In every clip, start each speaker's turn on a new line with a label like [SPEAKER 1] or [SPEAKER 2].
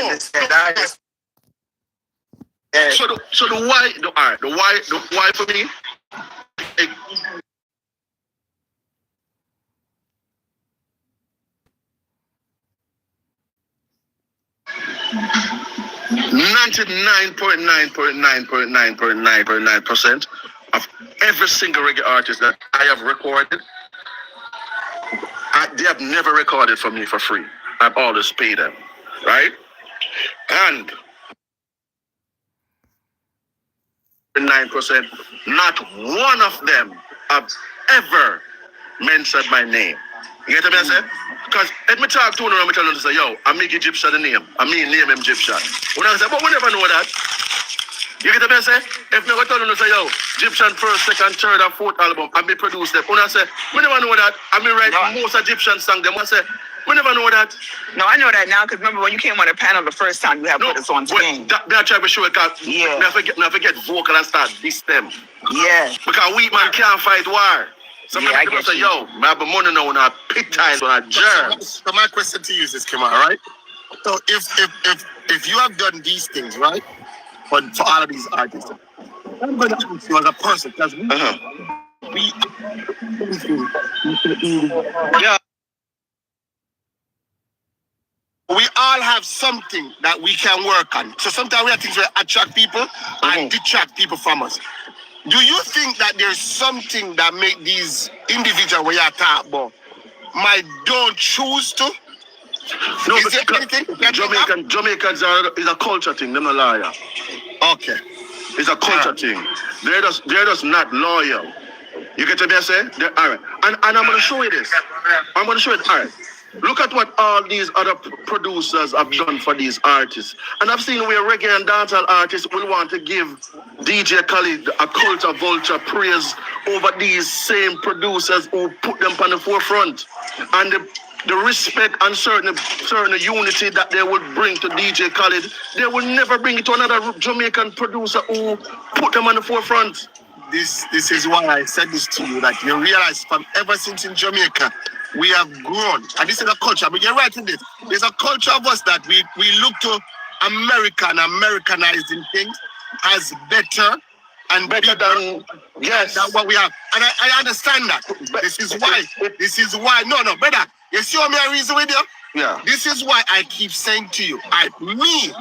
[SPEAKER 1] understand that. So the why for me. It, 99.9% of every single reggae artist that I have recorded, they have never recorded for me for free. I've always paid them, right? And 9%, not one of them have ever mentioned my name. You get what I say? Because let me talk to them and tell them to say, yo, I make Egyptian the name. I mean name him Egyptian. When I say, but we never know that. You get what I say? If me go tell them to say, yo, Egyptian first, second, third, and fourth album, I may produce them. When I say, we never know that. I may write most Egyptian songs. Them I say, we never know that.
[SPEAKER 2] No, I know that now because remember when you came on the panel the first time, you have put us on screen.
[SPEAKER 1] That try to show it because I forget vocal and start this them.
[SPEAKER 2] Yeah.
[SPEAKER 1] Because weak man can't fight war. Some people say, yo, I have money now on our pig ties on our germs.
[SPEAKER 3] So my question to you is this, Kemar, all right? So if you have done these things, right, for all of these artists, I'm going to ask you as a person, because we all have something that we can work on. So sometimes we have things that attract people and detract people from us. Do you think that there's something that make these individuals where you talk about don't choose to?
[SPEAKER 1] No, is there anything? Jamaicans is a culture thing. They're not loyal.
[SPEAKER 3] Okay,
[SPEAKER 1] it's a culture thing. They're just not loyal. You get what I say? All right. And I'm gonna show you this. I'm gonna show it. All right. Look at what all these other producers have done for these artists. And I've seen where reggae and dancehall artists will want to give DJ Khaled a culture vulture praise over these same producers who put them on the forefront. And the respect and certain unity that they would bring to DJ Khaled, they will never bring it to another Jamaican producer who put them on the forefront.
[SPEAKER 3] This is why I said this to you, that you realize from ever since in Jamaica, we have grown. And this is a culture. But you're right in this. There's a culture of us that we look to America and Americanizing things as better and better than what we have. And I understand that. This is why. No, brother. You see me a reason with you?
[SPEAKER 1] Yeah.
[SPEAKER 3] This is why I keep saying to you, me,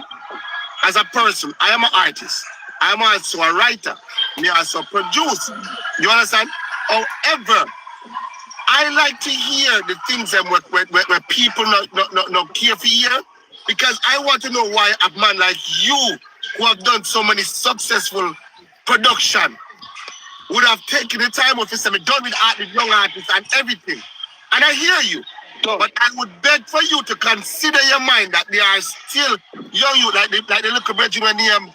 [SPEAKER 3] as a person, I am an artist. I am also a writer. Me also produce. You understand? However, I like to hear the things that where people not care for hear, because I want to know why a man like you, who have done so many successful production, would have taken the time of me done with young artists and everything. And I hear you. But I would beg for you to consider your mind that they are still young you, like the little brethren name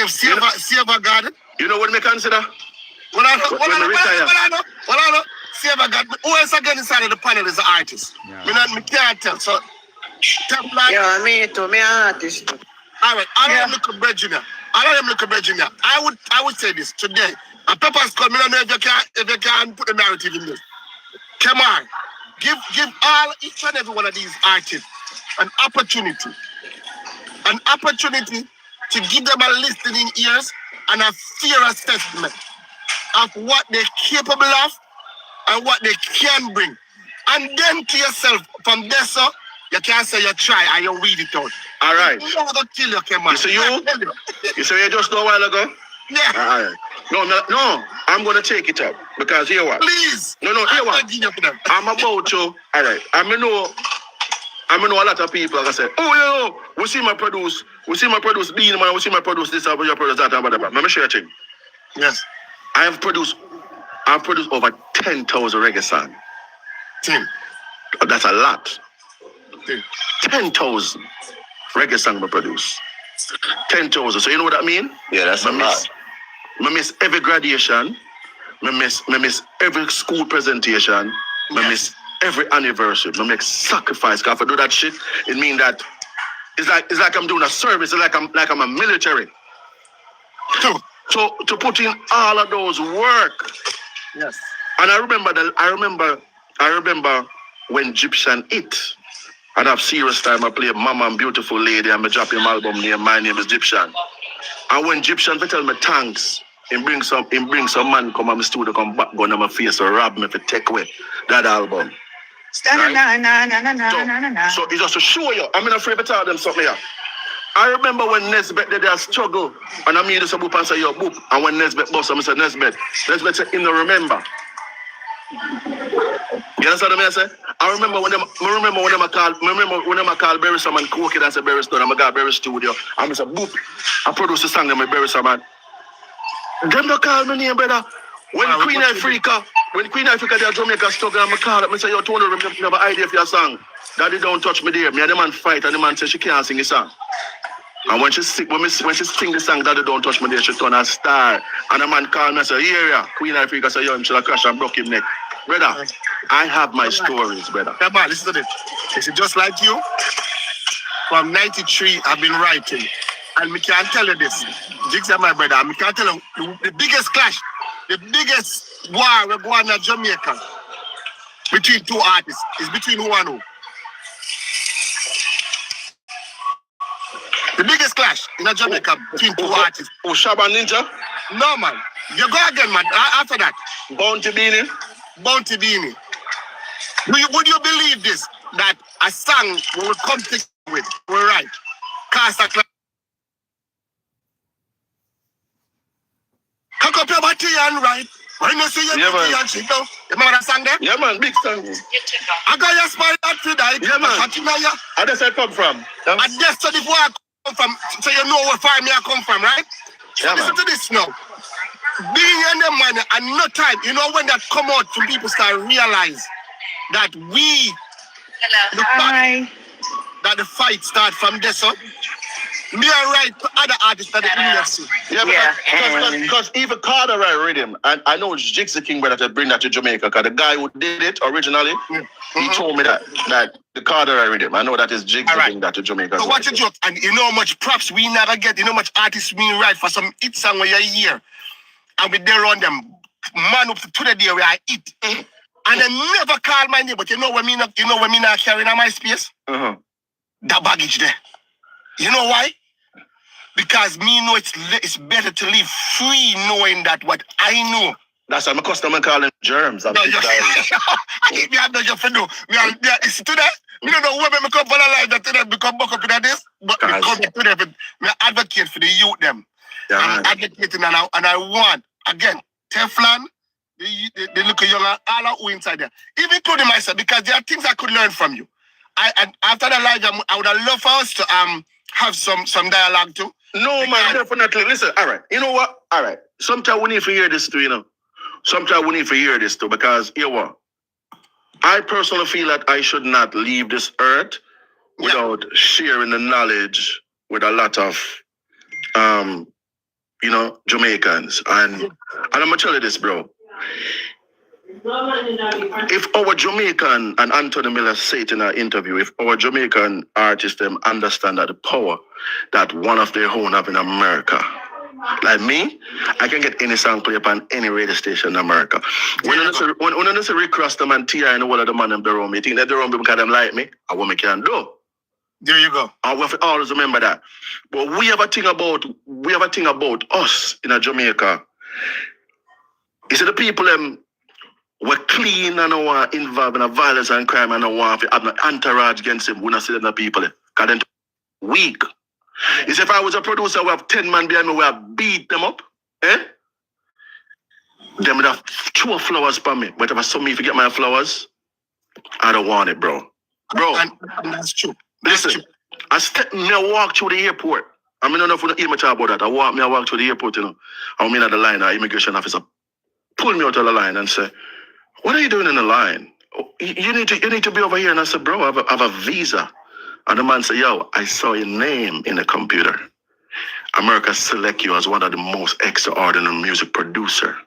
[SPEAKER 3] Silver Garden.
[SPEAKER 1] You know what me consider?
[SPEAKER 3] What I know. Silver Garden. Who else again inside of the panel is an artist? Yeah. Me can't tell. So
[SPEAKER 2] yeah, me too. Me an artist.
[SPEAKER 3] All right. I don't look at brethren. I would say this today. And Pepper's called me. I don't know if you can put the narrative in this. Kemar, give each and every one of these artists an opportunity to give them a listening ears and a fair assessment of what they're capable of and what they can bring. And then to yourself, from there, so you can't say you try and you weed it out.
[SPEAKER 1] All right.
[SPEAKER 3] I'm not going to kill you, Kemar.
[SPEAKER 1] You say you just know a while ago?
[SPEAKER 3] Yeah.
[SPEAKER 1] All right. No, I'm going to take it up. Because here what?
[SPEAKER 3] Please.
[SPEAKER 1] No, here what? I'm about to. All right. I know a lot of people that say, we see my produce Bean, man, we see my produce this, we produce that, and whatever. Let me share a thing.
[SPEAKER 3] Yes.
[SPEAKER 1] I've produced over 10,000 reggae songs.
[SPEAKER 3] 10.
[SPEAKER 1] That's a lot.
[SPEAKER 3] 10,000
[SPEAKER 1] reggae songs I produce. 10,000. So you know what that mean?
[SPEAKER 4] Yeah, that's a lot.
[SPEAKER 1] I miss every graduation. I miss every school presentation. I miss every anniversary. I make sacrifice. Cause if I do that shit, it mean that it's like I'm doing a service. It's like I'm a military. So to put in all of those work.
[SPEAKER 3] Yes.
[SPEAKER 1] And I remember when Egyptian hit. And have serious time. I play Mama and Beautiful Lady and I drop him album name. My name is Egyptian. And when Egyptian tell me thanks, he bring some man come on my studio, come back gun on my face or rob me for take away that album. Right? So it's just to show you. I'm not afraid to tell them something here. I remember when Nesbeth did their struggle, and I made this a book and say your book. And when Nesbeth boss, I said Nesbeth said him no remember. You understand what I say? I remember when I called Barry Sam and cook it and say Barry Stone, I'm a guy Barry Studio. And I said, boop, I produced a song that my Barry Sam and them don't call me name, brother. When Queen Africa they Jamaica struggle, I'm a call up, I say, yo, Tony, you have an idea for your song. Daddy don't touch me there. Me and the man fight and the man say she can't sing a song. And when she sing the song, Daddy don't touch me there, she turn a star. And the man called me and say, yeah, Queen Africa say, yo, him should have crashed and broke him neck. Brother, I have my stories, brother.
[SPEAKER 3] Come on, listen to this. It's just like you. From 93, I've been writing. And we can't tell you this. Jigs are my brother. And we can't tell you the biggest clash, the biggest war we're going to Jamaica between two artists is between who and who. The biggest clash in Jamaica between two artists.
[SPEAKER 1] Oh, Shabba Ninja?
[SPEAKER 3] No, man. You go again, man. After that.
[SPEAKER 1] Bounty Beanie?
[SPEAKER 3] Bounty Beanie. Would you believe this? That a song we will come together with, we're right. Cast a clash. Cock up your body and right. When you see your body and shit down. You remember that song there?
[SPEAKER 1] Yeah, man. Big song.
[SPEAKER 3] I got your spine that to die.
[SPEAKER 1] Yeah, man. How does that come from?
[SPEAKER 3] And that's the where I come from. So you know where far me I come from, right? So listen to this now. Being in the money and no time, you know when that come out from people start realize that that the fight start from this up. Me are right to other artists that the UFC.
[SPEAKER 1] Yeah, because even Carter write rhythm, and I know Jigs the King better to bring that to Jamaica, because the guy who did it originally, he told me that the Carter write rhythm. I know that is Jigs to bring that to Jamaica.
[SPEAKER 3] So watch a joke, and you know how much props we never get, you know how much artists we write for some hit song where you're here. And we there on them man up to the day where I eat. And they never call my name, but you know when me not carrying on my space? That baggage there. You know why? Because me know it's better to live free knowing that what I know.
[SPEAKER 1] That's why my customer calling germs.
[SPEAKER 3] No, me have no job for do. It's today. Me don't know where me come for a life that today become buck up in this, but me come to them. Me advocate for the youth them. Yeah, I'm advocating and I want again Teflon, the look young all who inside there. Even including myself, because there are things I could learn from you. And after the live, I would have loved for us to have some dialogue too.
[SPEAKER 1] No, man, definitely. Listen, all right. You know what? All right. Sometimes we need to hear this too, you know. Sometimes we need to hear this too, because, you know what? I personally feel that I should not leave this earth without sharing the knowledge with a lot of, Jamaicans. And I'm going to tell you this, bro. If our Jamaican, and Anthony Miller said in our interview, if our Jamaican artists them understand that the power that one of their own have in America, like me, I can get any song play up on any radio station in America. When I say Rick Rostam and T.I. and all of the man in the room, you think that the room because them like me, and what me can do.
[SPEAKER 3] There you go.
[SPEAKER 1] And we have to always remember that. But we have a thing about us in a Jamaica. You see the people we're clean and don't want involved in a violence and crime and don't want to have an entourage against him. We don't see them people because they're weak. You see, if I was a producer, we have 10 men behind me, we have beat them up. Them would have 2 flowers for me. But if I saw me if you get my flowers, I don't want it, bro.
[SPEAKER 3] And that's true.
[SPEAKER 1] Listen, I walk through the airport. I mean, I don't know if you hear me talk about that. I walk through the airport, you know. I'm in at the line, our immigration officer pulled me out of the line and said, "What are you doing in the line? You need to be over here." And I said, "Bro, I have a visa." And the man said, "Yo, I saw your name in the computer. America select you as one of the most extraordinary music producer.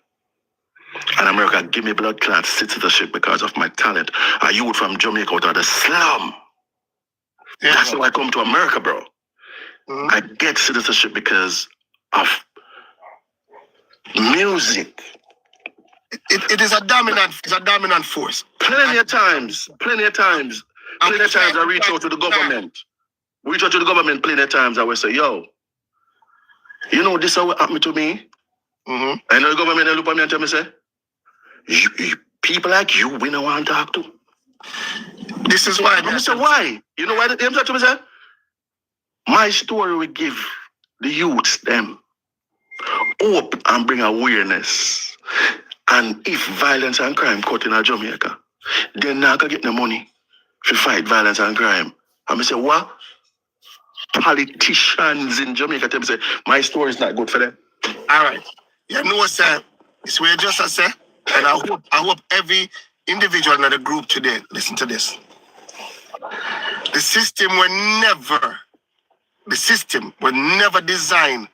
[SPEAKER 1] And America give me blood clot citizenship because of my talent. A youth from Jamaica out of the slum. Yeah. That's how I come to America, bro. I get citizenship because of music."
[SPEAKER 3] It is a dominant force.
[SPEAKER 1] Plenty of times, Plenty of times I reach out to the government. Reach out to the government plenty of times. I will say, yo, you know this is what happened to me?
[SPEAKER 3] Mm-hmm.
[SPEAKER 1] And the government they look at me and tell me, say, people like you, we don't want to talk to.
[SPEAKER 3] This is why.
[SPEAKER 1] I say, why? You know why they talk to me, say? My story will give the youths them hope and bring awareness. And if violence and crime cut in Jamaica, they're not going to get the money to fight violence and crime. And I say, what? Politicians in Jamaica tell me, say, my story is not good for them.
[SPEAKER 3] All right. You know what, sir? It's where just I say, and I hope every individual in the group today listen to this. The system was never designed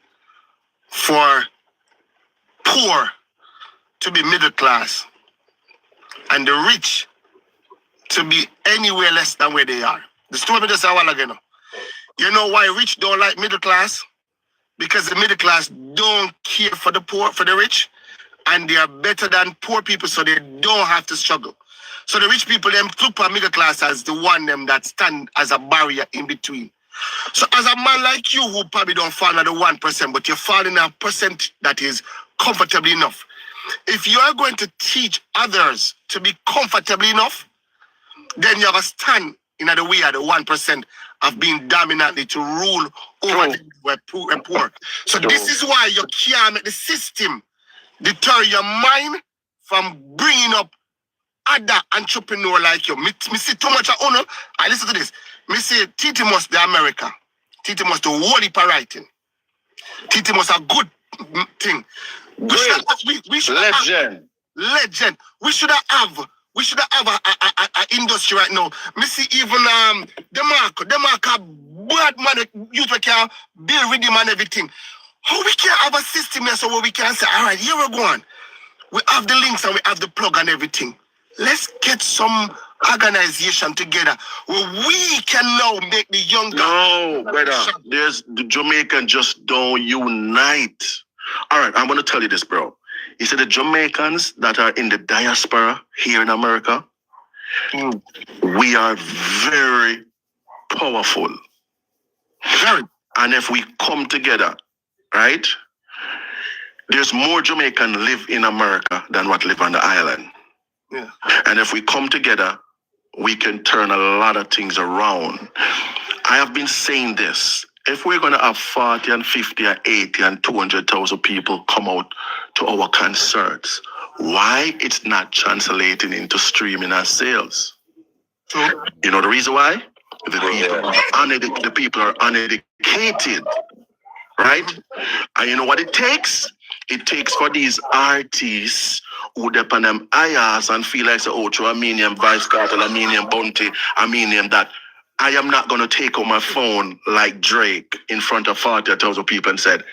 [SPEAKER 3] for poor to be middle class and the rich to be anywhere less than where they are. The story just a while ago. You know why rich don't like middle class? Because the middle class don't care for the poor, for the rich, and they are better than poor people, so they don't have to struggle. So the rich people them look at middle class as the one them that stand as a barrier in between. So as a man like you who probably don't fall in the 1%, but you fall in a percent that is comfortably enough. If you are going to teach others to be comfortably enough, then you're going to stand in the way of the 1% of being dominantly to rule over the poor and poor. So this is why you can't make the system deter your mind from bringing up other entrepreneur like you. Me see too much of honor. I listen to this. Me say Titi must the America. Titi must the whole heap of writing. Titi must a good thing. We should
[SPEAKER 1] Legend.
[SPEAKER 3] Legend. We should have a industry right now. Me see even the mark bad man youth we can build with him and everything. How we can have a system there so where we can say, all right, here we go on. We have the links and we have the plug and everything. Let's get some organization together where we can now make the young guys.
[SPEAKER 1] No, brother. There's the Jamaican just don't unite. All right, I'm gonna tell you this, bro. You see the Jamaicans that are in the diaspora here in America, we are very powerful.
[SPEAKER 3] Very.
[SPEAKER 1] And if we come together, right? There's more Jamaican live in America than what live on the island.
[SPEAKER 3] Yeah.
[SPEAKER 1] And if we come together, we can turn a lot of things around. I have been saying this. If we're going to have 40 and 50 and 80 and 200,000 people come out to our concerts, why it's not translating into streaming and sales?
[SPEAKER 3] True.
[SPEAKER 1] You know the reason why? The people are uneducated, right? And you know what it takes? It takes for these artists who depend on them IAS and feel like, oh, through Armenian, Vice Cartel, Armenian, Bounty, Armenian, that I am not going to take out my phone like Drake in front of 40,000 people and said,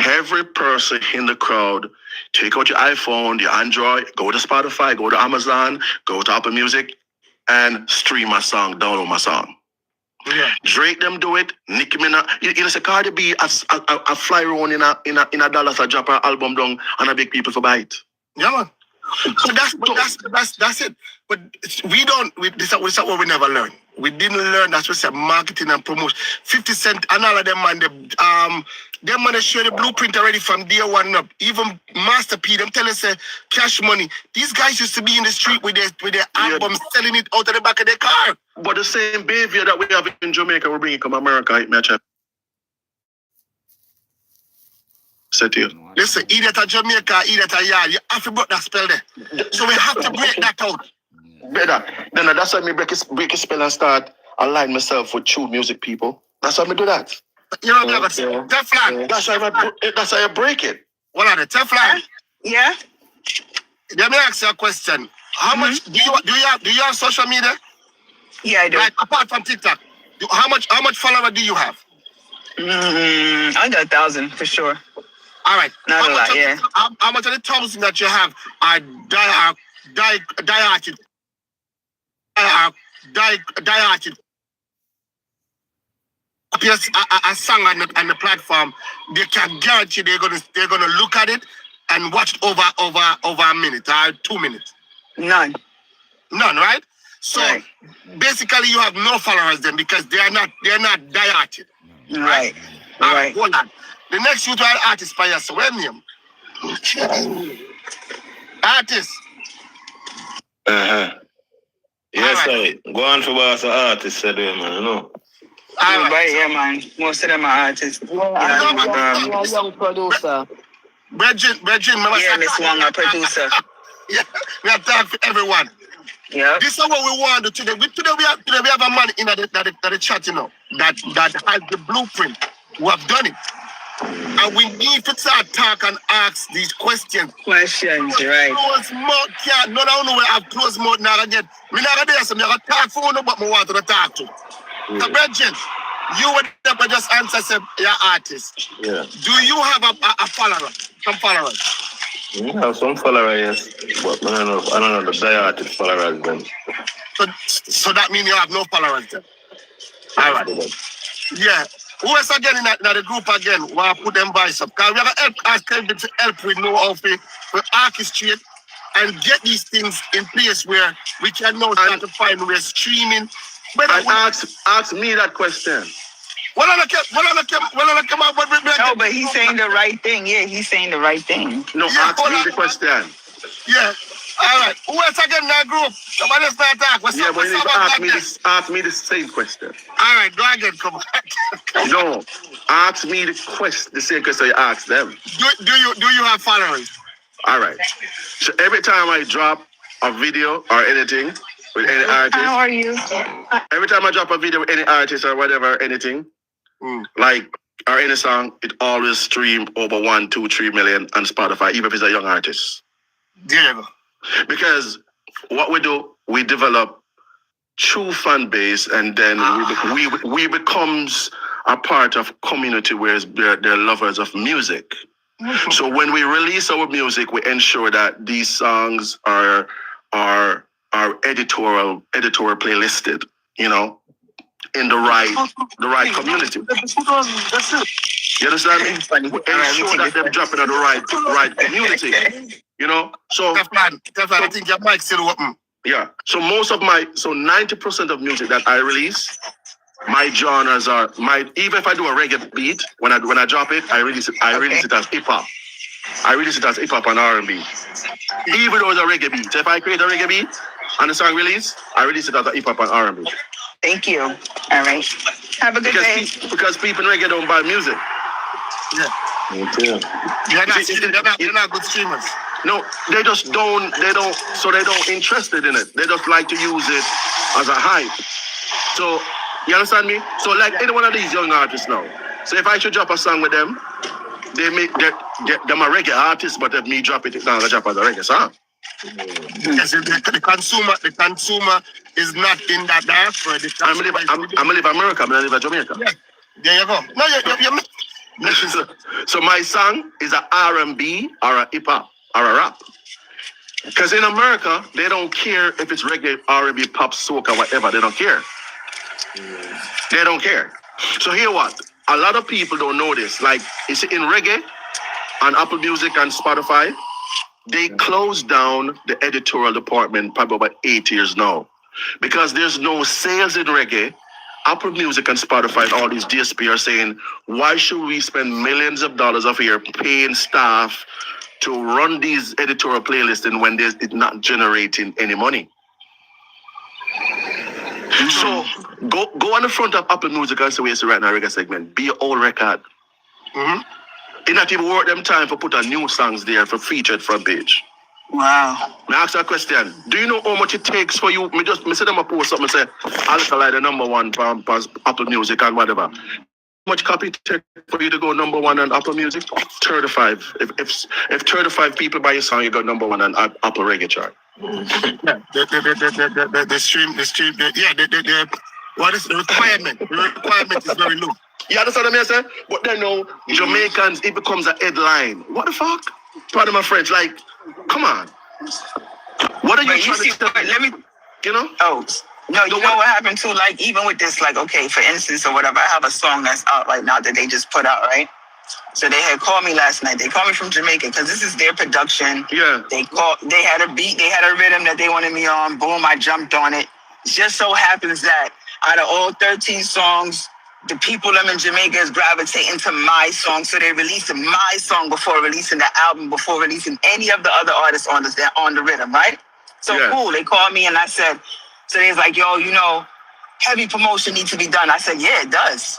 [SPEAKER 1] every person in the crowd, take out your iPhone, your Android, go to Spotify, go to Amazon, go to Apple Music, and stream my song, download my song.
[SPEAKER 3] Yeah.
[SPEAKER 1] Drake them do it. Nicki Minaj. You know, say Cardi B a fly around in a Dallas a drop her album down and a big people for buy it.
[SPEAKER 3] Yeah, man. So that's it. But we don't. This is what we never learn. We didn't learn. That's what we say marketing and promotion. 50 Cent and all of them man. Them man show the blueprint already from day one up. Even Master P, them tell us Cash Money. These guys used to be in the street with their albums, selling it out of the back of their car.
[SPEAKER 1] But the same behavior that we have in Jamaica, we bring it from America. It match up. Say to you.
[SPEAKER 3] Listen, either to Jamaica, either to yard. You have to break that spell there. So we have to break that out.
[SPEAKER 1] Better. Then that's why me break a spell and start align myself with true music people. That's why me do that.
[SPEAKER 3] You know what I'm saying? Teflon.
[SPEAKER 1] That's how I break it.
[SPEAKER 3] What are the Teflon?
[SPEAKER 2] Yeah.
[SPEAKER 3] Let me ask you a question. How much do you have social media?
[SPEAKER 2] Yeah, I do.
[SPEAKER 3] Like apart from TikTok, how much follower do you have?
[SPEAKER 2] I got 1,000 for sure.
[SPEAKER 3] All right.
[SPEAKER 2] Not a lot, yeah.
[SPEAKER 3] How much of the 1,000 that you have are die-hearted? A song on the platform, they can guarantee they're gonna look at it and watch it over a minute or 2 minutes.
[SPEAKER 2] None,
[SPEAKER 3] right? So basically, you have no followers then because they are not dieted.
[SPEAKER 2] Right.
[SPEAKER 3] All right, hold on. The next youth artist by us, where name? Artist.
[SPEAKER 4] Yes,
[SPEAKER 3] Alright.
[SPEAKER 4] I go on for boss artist, said man, you know.
[SPEAKER 3] All right.
[SPEAKER 2] Yeah, man. Most of them are artists.
[SPEAKER 5] Young producer.
[SPEAKER 3] Bridget,
[SPEAKER 2] Yeah, Miss Wong, a producer.
[SPEAKER 3] Yeah, we have time for everyone.
[SPEAKER 2] Yeah.
[SPEAKER 3] This is what we want to do today. Today we have a man in the chat, you know, that has the blueprint. We have done it. And we need to start talk and ask these questions.
[SPEAKER 2] Questions, right.
[SPEAKER 3] Close mouth can't. No, I have close mouth now again. Me not there, so me have talk for no, but me want to talk to. So, Bridget, you would never just answer, say, you're artist.
[SPEAKER 4] Yeah.
[SPEAKER 3] Do you have a follower? Some followers?
[SPEAKER 4] I have some followers, yes. But I don't know the die-hearted followers then.
[SPEAKER 3] So that means you have no followers then? All right. Yeah. Who else again in the group again? We'll put them voice up. Because we have to ask them to help with know how to orchestrate and get these things in place where we can now start to find we're streaming.
[SPEAKER 1] And ask me that question.
[SPEAKER 3] No,
[SPEAKER 2] but he's saying the right thing. Yeah, he's saying the right thing.
[SPEAKER 1] No,
[SPEAKER 3] Yeah,
[SPEAKER 1] ask me the question.
[SPEAKER 3] Yeah. All right. Who else again in that group? Somebody else not talk. What's
[SPEAKER 1] Yeah,
[SPEAKER 3] up?
[SPEAKER 1] but you need to
[SPEAKER 3] What's up?
[SPEAKER 1] ask me the same question.
[SPEAKER 3] All right, go again. Come on.
[SPEAKER 1] No, ask me the same question you ask them.
[SPEAKER 3] Do you have followers?
[SPEAKER 1] All right. So every time I drop a video or anything with any artist,
[SPEAKER 2] How are you?
[SPEAKER 1] every time I drop a video with any artist or whatever, anything, like or any song, it always stream over 1, 2, 3 million on Spotify, even if it's a young artist.
[SPEAKER 3] There you go.
[SPEAKER 1] Because what we do, we develop true fan base, and then we becomes a part of community where they're lovers of music. So when we release our music, we ensure that these songs are editorial playlisted, you know, in the right community. You understand me? We ensure that they're dropping in the right community. You know? So
[SPEAKER 3] Definitely, I think your mic's still open.
[SPEAKER 1] yeah. So 90% of music that I release, my genres are even if I do a reggae beat, when I drop it, I release it as hip hop. I release it as hip hop and R&B. Even though it's a reggae beat. So if I create a reggae beat and the song release, I release it as a hip hop and R&B.
[SPEAKER 2] Thank you. All right. Have a good day.
[SPEAKER 1] Because people in reggae don't buy music.
[SPEAKER 3] Yeah. You're not good streamers.
[SPEAKER 1] No, they don't interested in it. They just like to use it as a hype. So, you understand me? So like any one of these young artists now. So if I should drop a song with them, them a reggae artist, but if me drop it, it's not gonna drop as a reggae song.
[SPEAKER 3] Yes, the consumer is not in that diaspora.
[SPEAKER 1] I'm live in America, I live in Jamaica.
[SPEAKER 3] Yeah. There you go. No,
[SPEAKER 1] So my song is a R&B or a hip hop or a rap. Because in America, they don't care if it's reggae, R&B, pop, soca, whatever. They don't care. They don't care. So here what? A lot of people don't know this. Like, you see, in reggae, on Apple Music and Spotify, they closed down the editorial department probably about 8 years now. Because there's no sales in reggae. Apple Music and Spotify and all these DSP are saying, why should we spend millions of dollars a year paying staff to run these editorial playlists and when it's not generating any money? So go on the front of Apple Music and say, where's the right now reggae segment? Be your own record. It not even worth them time for put a new songs there for featured front page.
[SPEAKER 2] Wow.
[SPEAKER 1] Me ask you a question. Do you know how much it takes for you? Me say them a post something say, I'll like the #1 for Apple Music and whatever. How much copy it take for you to go #1 on Apple Music? 35. If 35 people buy your song, you got #1 on Apple Reggae chart.
[SPEAKER 3] Yeah, the stream. What is the requirement? The requirement is very low.
[SPEAKER 1] You understand what I say? But then now, Jamaicans, it becomes a headline. What the fuck? Pardon my French, like, come on. What are you trying to tell me?
[SPEAKER 2] Let me,
[SPEAKER 1] you know?
[SPEAKER 2] Oh, no, you know what happened too? Like, even with this, like, okay, for instance, or whatever, I have a song that's out right now that they just put out, right? So they had called me last night. They called me from Jamaica because this is their production.
[SPEAKER 1] Yeah.
[SPEAKER 2] They had a beat, they had a rhythm that they wanted me on. Boom, I jumped on it. just so happens that out of all 13 songs, the people them in Jamaica is gravitating to my song, so they released my song before releasing the album, before releasing any of the other artists on the rhythm, right? So cool. They called me and I said, so they was like, yo, you know, heavy promotion needs to be done. I said, yeah, it does.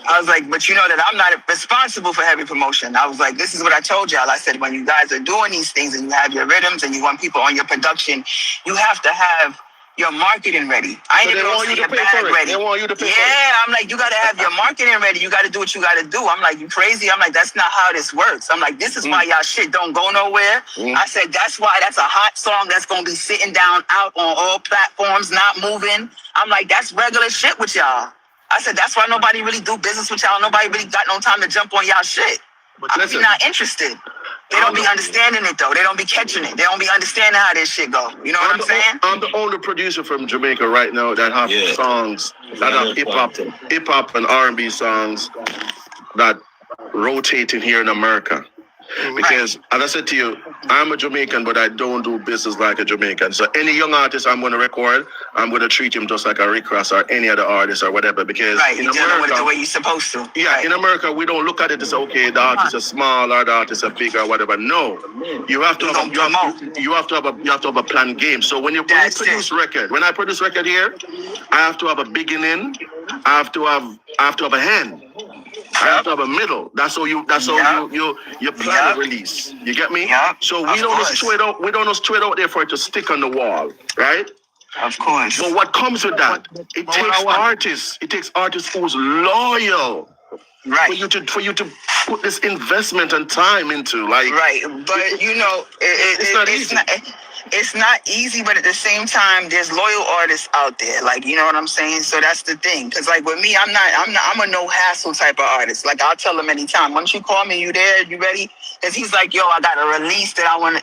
[SPEAKER 2] I was like, but you know that I'm not responsible for heavy promotion. I was like, this is what I told y'all. I said, when you guys are doing these things and you have your rhythms and you want people on your production, you have to have your marketing ready. I ain't even gonna say your bag ready.
[SPEAKER 1] They want you to pay for it.
[SPEAKER 2] Yeah, I'm like, you gotta have your marketing ready. You gotta do what you gotta do. I'm like, you crazy? I'm like, that's not how this works. I'm like, this is why y'all shit don't go nowhere. I said, that's why that's a hot song that's gonna be sitting down out on all platforms, not moving. I'm like, that's regular shit with y'all. I said, that's why nobody really do business with y'all. Nobody really got no time to jump on y'all shit. I'm not interested. They don't be understanding it, though. They don't be catching it. They don't be understanding how this shit go. You know what I'm saying?
[SPEAKER 1] I'm the only producer from Jamaica right now that have songs, that have hip-hop and R&B songs that rotating here in America. Because, as I said to you, I'm a Jamaican, but I don't do business like a Jamaican. So any young artist I'm going to record, I'm going to treat him just like a Rick Ross or any other artist or whatever. Because
[SPEAKER 2] in America, with it the way you're supposed to.
[SPEAKER 1] Yeah, in America, we don't look at it as, okay, the artists are small or the artists are big or whatever. No, you have to have a planned game. So when I produce record here, I have to have a beginning. I have to have a hand. I have to have a middle. That's how you plan a release. You get me? So we don't just throw it out there for it to stick on the wall, right?
[SPEAKER 2] Of course.
[SPEAKER 1] But what comes with that? It takes artists who's loyal.
[SPEAKER 2] Right.
[SPEAKER 1] For you to put this investment and time into, like.
[SPEAKER 2] Right, but you know, it's not easy. It's not easy, but at the same time, there's loyal artists out there. Like, you know what I'm saying? So that's the thing. Because like with me, I'm a no hassle type of artist. Like I'll tell him anytime. Once you call me, you there? You ready? Because he's like, yo, I got a release that I want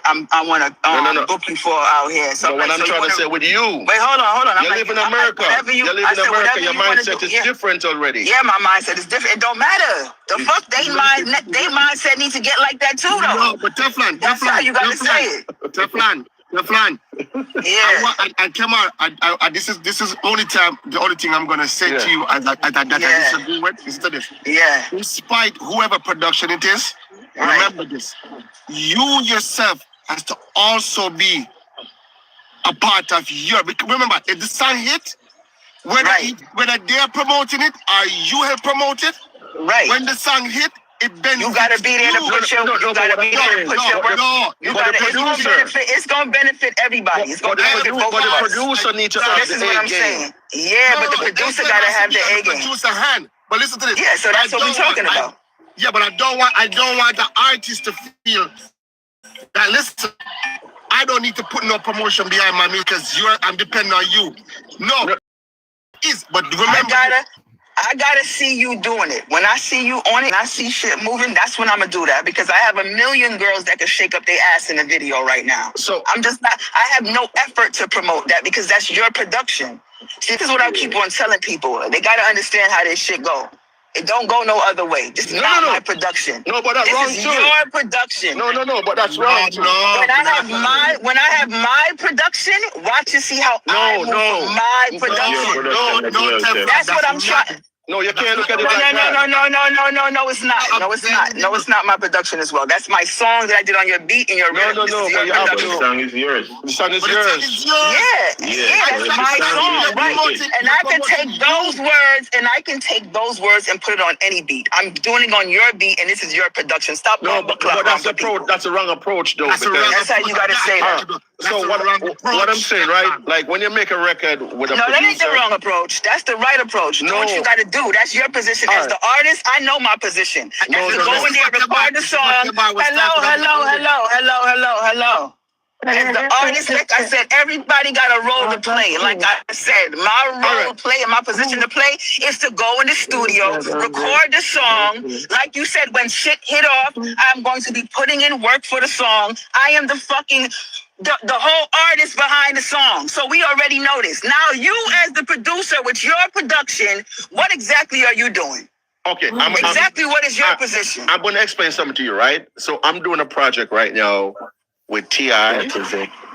[SPEAKER 2] to book you for out here. So
[SPEAKER 1] what I'm trying to say with you.
[SPEAKER 2] Wait, hold on.
[SPEAKER 1] You live in America. You live in America. Your mindset is different already.
[SPEAKER 2] Yeah, my mindset is different. It don't matter. The fuck, they mindset needs to get like that too, though.
[SPEAKER 3] No, but Teflon.
[SPEAKER 2] That's how you gotta say it.
[SPEAKER 3] Teflon.
[SPEAKER 2] Yeah.
[SPEAKER 3] And Kemar, this is the only thing I'm gonna say to you that I disagree with is this.
[SPEAKER 2] Yeah.
[SPEAKER 3] Despite whoever production it is, remember this. You yourself has to also be a part of remember, if the song hit, whether they're promoting it or you have promoted, when the song hit, it benefits
[SPEAKER 2] you gotta be there to put your work. It's gonna benefit everybody. It's gonna benefit both of us.
[SPEAKER 1] But the producer needs to have the A game.
[SPEAKER 2] Yeah, but the producer gotta have the A game.
[SPEAKER 3] Producer hand. But listen to this.
[SPEAKER 2] Yeah, so that's what we're talking about.
[SPEAKER 3] Yeah, but I don't want the artist to feel that, listen, I don't need to put no promotion behind my music because I'm depending on you. No. But remember,
[SPEAKER 2] I gotta see you doing it. When I see you on it and I see shit moving, that's when I'm gonna do that, because I have a million girls that can shake up their ass in the video right now. So I'm just not, I have no effort to promote that because that's your production. See, this is what I keep on telling people. They gotta understand how this shit go. It don't go no other way. This is not my production.
[SPEAKER 1] No, but that's wrong too.
[SPEAKER 2] This is your production.
[SPEAKER 1] No, but that's wrong too.
[SPEAKER 2] When I have my production, watch and see how I move my production.
[SPEAKER 3] No,
[SPEAKER 2] that's what I'm trying.
[SPEAKER 1] No, you can't look at it like that.
[SPEAKER 2] No, it's not. No, it's not my production as well. That's my song that I did on your beat and your rhythm.
[SPEAKER 4] No, but the song is yours.
[SPEAKER 1] The song is yours.
[SPEAKER 2] Yeah, that's my song, right? And I can take those words and put it on any beat. I'm doing it on your beat, and this is your production. Stop.
[SPEAKER 1] No, but that's a wrong approach, though.
[SPEAKER 2] That's how you gotta say that.
[SPEAKER 1] So what I'm saying, right? Like when you make a record with a producer.
[SPEAKER 2] No, that ain't the wrong approach. That's the right approach. Do what you gotta do. That's your position as the artist. I know my position. That's to go in there, record the song. Hello. As the artist, like I said, everybody got a role to play. Like I said, my role to play and my position to play is to go in the studio, record the song. Like you said, when shit hit off, I'm going to be putting in work for the song. I am the whole artist behind the song. So we already know this. Now you as the producer with your production, what exactly are you doing?
[SPEAKER 1] Okay.
[SPEAKER 2] What is your position?
[SPEAKER 1] I'm going to explain something to you, right? So I'm doing a project right now with T.I.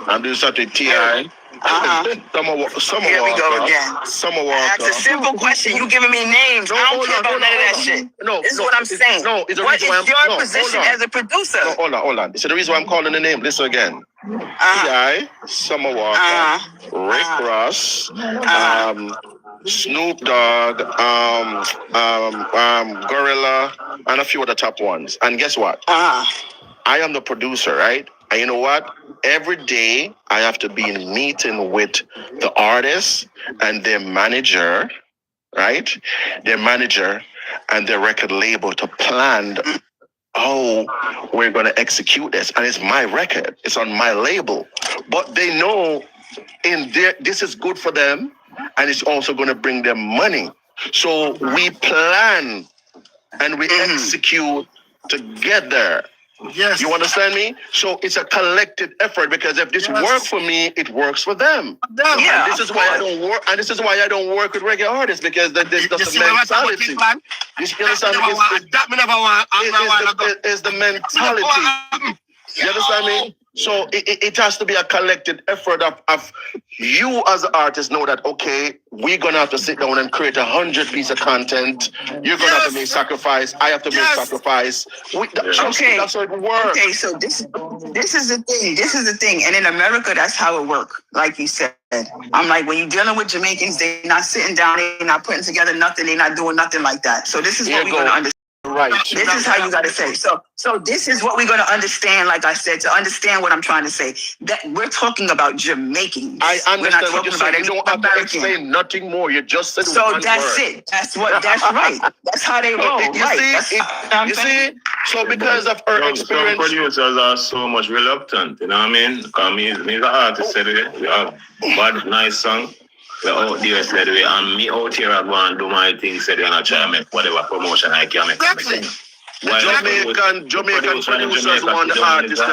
[SPEAKER 1] I'm doing something with T.I. Summer
[SPEAKER 2] Here we go
[SPEAKER 1] Walker.
[SPEAKER 2] again.
[SPEAKER 1] Summer
[SPEAKER 2] I asked
[SPEAKER 1] Walker.
[SPEAKER 2] a simple question. You giving me names. I don't care about none of that shit.
[SPEAKER 1] No,
[SPEAKER 2] this is what I'm saying.
[SPEAKER 1] No, it's the
[SPEAKER 2] what
[SPEAKER 1] reason
[SPEAKER 2] is
[SPEAKER 1] why
[SPEAKER 2] your position as a producer?
[SPEAKER 1] No, hold on. It's the reason why I'm calling the name. Listen again. T.I., Summer Walker, Rick Ross, Snoop Dogg, Gorilla, and a few other top ones. And guess what? I am the producer, right? And you know what? Every day I have to be in meeting with the artist and their manager, right? Their manager and their record label to plan how we're going to execute this. And it's my record. It's on my label. But they know this is good for them and it's also going to bring them money. So we plan and we execute together.
[SPEAKER 3] Yes.
[SPEAKER 1] You understand me? So it's a collective effort because if this works for me, it works for them.
[SPEAKER 2] Yeah,
[SPEAKER 1] and this is why I don't work. And this is why I don't work with reggae artists because there's just a mentality. Is the mentality. You understand me? So it has to be a collective effort of you as an artist know that, okay, we're going to have to sit down and create 100 pieces of content. You're going to have to make sacrifice. I have to make sacrifice. Okay. That's how it works.
[SPEAKER 2] Okay, so this is the thing. This is the thing. And in America, that's how it works. Like you said, I'm like, when you're dealing with Jamaicans, they're not sitting down, they're not putting together nothing, they're not doing nothing like that. So this is what we're going to understand.
[SPEAKER 1] Right.
[SPEAKER 2] This is how you got to say. So this is what we're going to understand, like I said, to understand what I'm trying to say. That we're talking about Jamaicans.
[SPEAKER 1] I understand what you're saying. You don't have to explain nothing more. You just said
[SPEAKER 2] so that's it. That's right. That's how they roll.
[SPEAKER 1] You see? So because of her experience.
[SPEAKER 4] Some producers are so much reluctant, you know what I mean? Because me the artist said we have bad, nice song. We're out there, said we, and me out here I go and do my thing, said we're going to try and make whatever promotion I can make.
[SPEAKER 1] Exactly. Jamaican producers want the artists.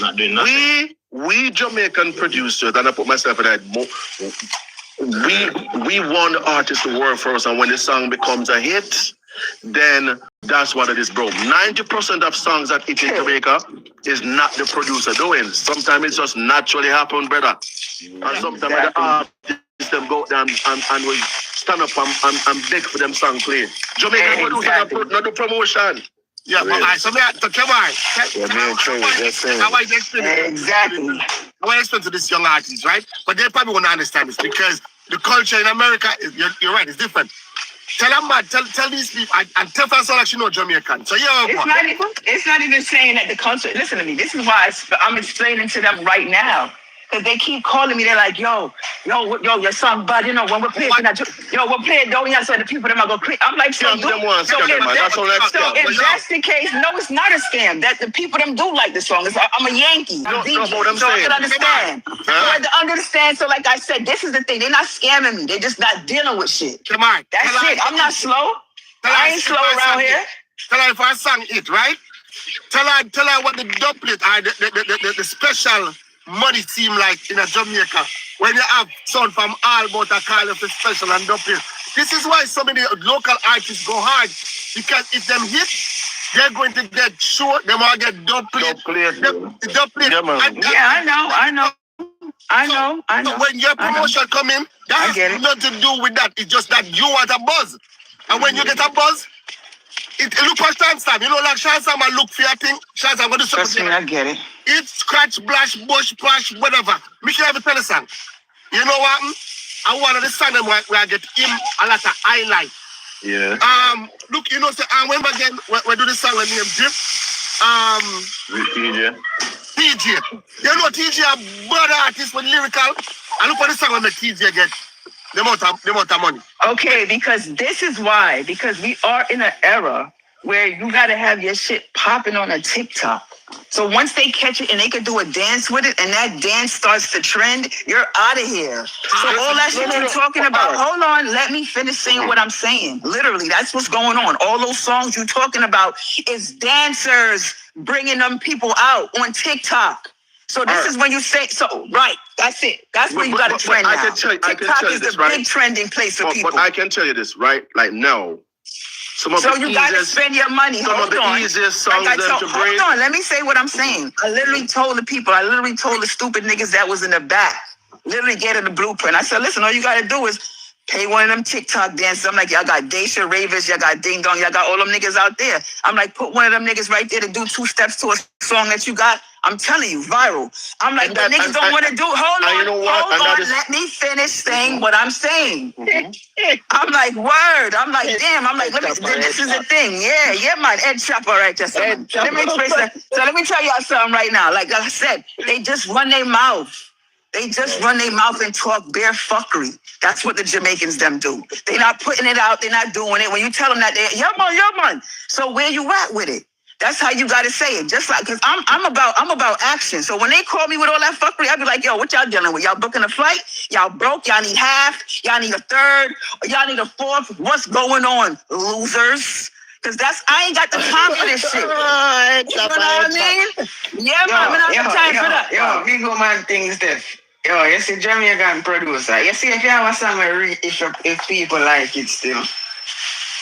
[SPEAKER 4] Not doing nothing.
[SPEAKER 1] We Jamaican producers, and I put myself in that, we want the artists to work for us, and when the song becomes a hit, then that's what it is, bro. 90% of songs that hit in Jamaica is not the producer doing. Sometimes it just naturally happen, brother. And sometimes the artists them go down and we stand up and beg for them song playing. Jamaican producers not the promotion.
[SPEAKER 3] Yeah, but I so to Kemar.
[SPEAKER 2] Exactly.
[SPEAKER 3] I want to explain to this young artist, right? But they probably won't understand this because the culture in America is you're right, it's different. Tell them, man, tell these people and tell us all that you know Jamaican. So
[SPEAKER 2] it's not even saying that the culture. Listen to me. This is why I'm explaining to them right now. Because they keep calling me, they're like, yo, your song bad, you know, when we're playing that, we're playing down here, so the people them are go crazy. I'm like, so if that's the case, no, it's not a scam. That the people them do like the song. I'm a Yankee. I'm DJ, so I can understand. So I can understand. So like I said, this is the thing. They're not scamming me. They're just not dealing with shit.
[SPEAKER 3] Come on.
[SPEAKER 2] That's it. I'm not slow. I ain't slow around here.
[SPEAKER 3] Tell her if I sang it, right? Tell her what the duplet are, the special money seem like in a Jamaica when you have sound from all but a call of a special and duplet. This is why so many local artists go hard, because if them hit, they're going to get short, they might get duplet.
[SPEAKER 2] I know.
[SPEAKER 3] So when your promotion come in, that has nothing to do with that. It's just that you want a buzz. And when you get a buzz, it look for Shansam. You know, like Shansam, I look for your thing. Shansam, I'm going to
[SPEAKER 2] something. I get it.
[SPEAKER 3] It's scratch, blash, bush, plash, whatever. Me should have a tell a song. You know what? I want to song them where I get him a lot of highlight.
[SPEAKER 4] Yeah.
[SPEAKER 3] Look, you know, say, remember again, we do the song with name Drip.
[SPEAKER 4] With
[SPEAKER 3] TJ. You know, TJ a brother artist with lyrical. I look for the song when the TJ get the amount of money.
[SPEAKER 2] Okay, because this is why. Because we are in an era where you got to have your shit popping on a TikTok. So once they catch it and they can do a dance with it and that dance starts to trend, you're out of here. So all that shit you're talking about, hold on, let me finish saying what I'm saying. Literally, that's what's going on. All those songs you're talking about is dancers bringing them people out on TikTok. So this is when you say, right, that's it. That's where you got to trend now. TikTok is the big trending place for people.
[SPEAKER 1] But I can tell you this, right? Like now,
[SPEAKER 2] so you got to spend your money. Hold on. Hold on. Let me say what I'm saying. I literally told the people. I literally told the stupid niggas that was in the back. literally gave her the blueprint. I said, listen, all you gotta do is pay one of them TikTok dances. I'm like, y'all got Daisha Ravis, y'all got Ding Dong, y'all got all them niggas out there. I'm like, put one of them niggas right there to do 2 steps to a song that you got. I'm telling you, viral. I'm like, but niggas don't want to do. Hold on,
[SPEAKER 1] you know what?
[SPEAKER 2] hold on. Let me finish saying what I'm saying. I'm like, word. I'm like, damn. I'm like, this is the thing. Yeah, man. Ed Chopper right there. So let me explain that. So let me tell y'all something right now. Like I said, they just run their mouth. They just run their mouth and talk bare fuckery. That's what the Jamaicans them do. They not putting it out. They're not doing it. When you tell them that, yeah man. So where you at with it? That's how you gotta say it. Just like, cause I'm about action. So when they call me with all that fuckery, I be like, yo, what y'all dealing with? Y'all booking a flight? Y'all broke? Y'all need half? Y'all need a third? Or y'all need a fourth? What's going on, losers? Cause I ain't got the time for this shit. You know what I mean? Yeah, man, I don't have time for that.
[SPEAKER 5] Yo, big man things, Steph. Yo, you see Jamaican producer. You see if you have a song if people like it still.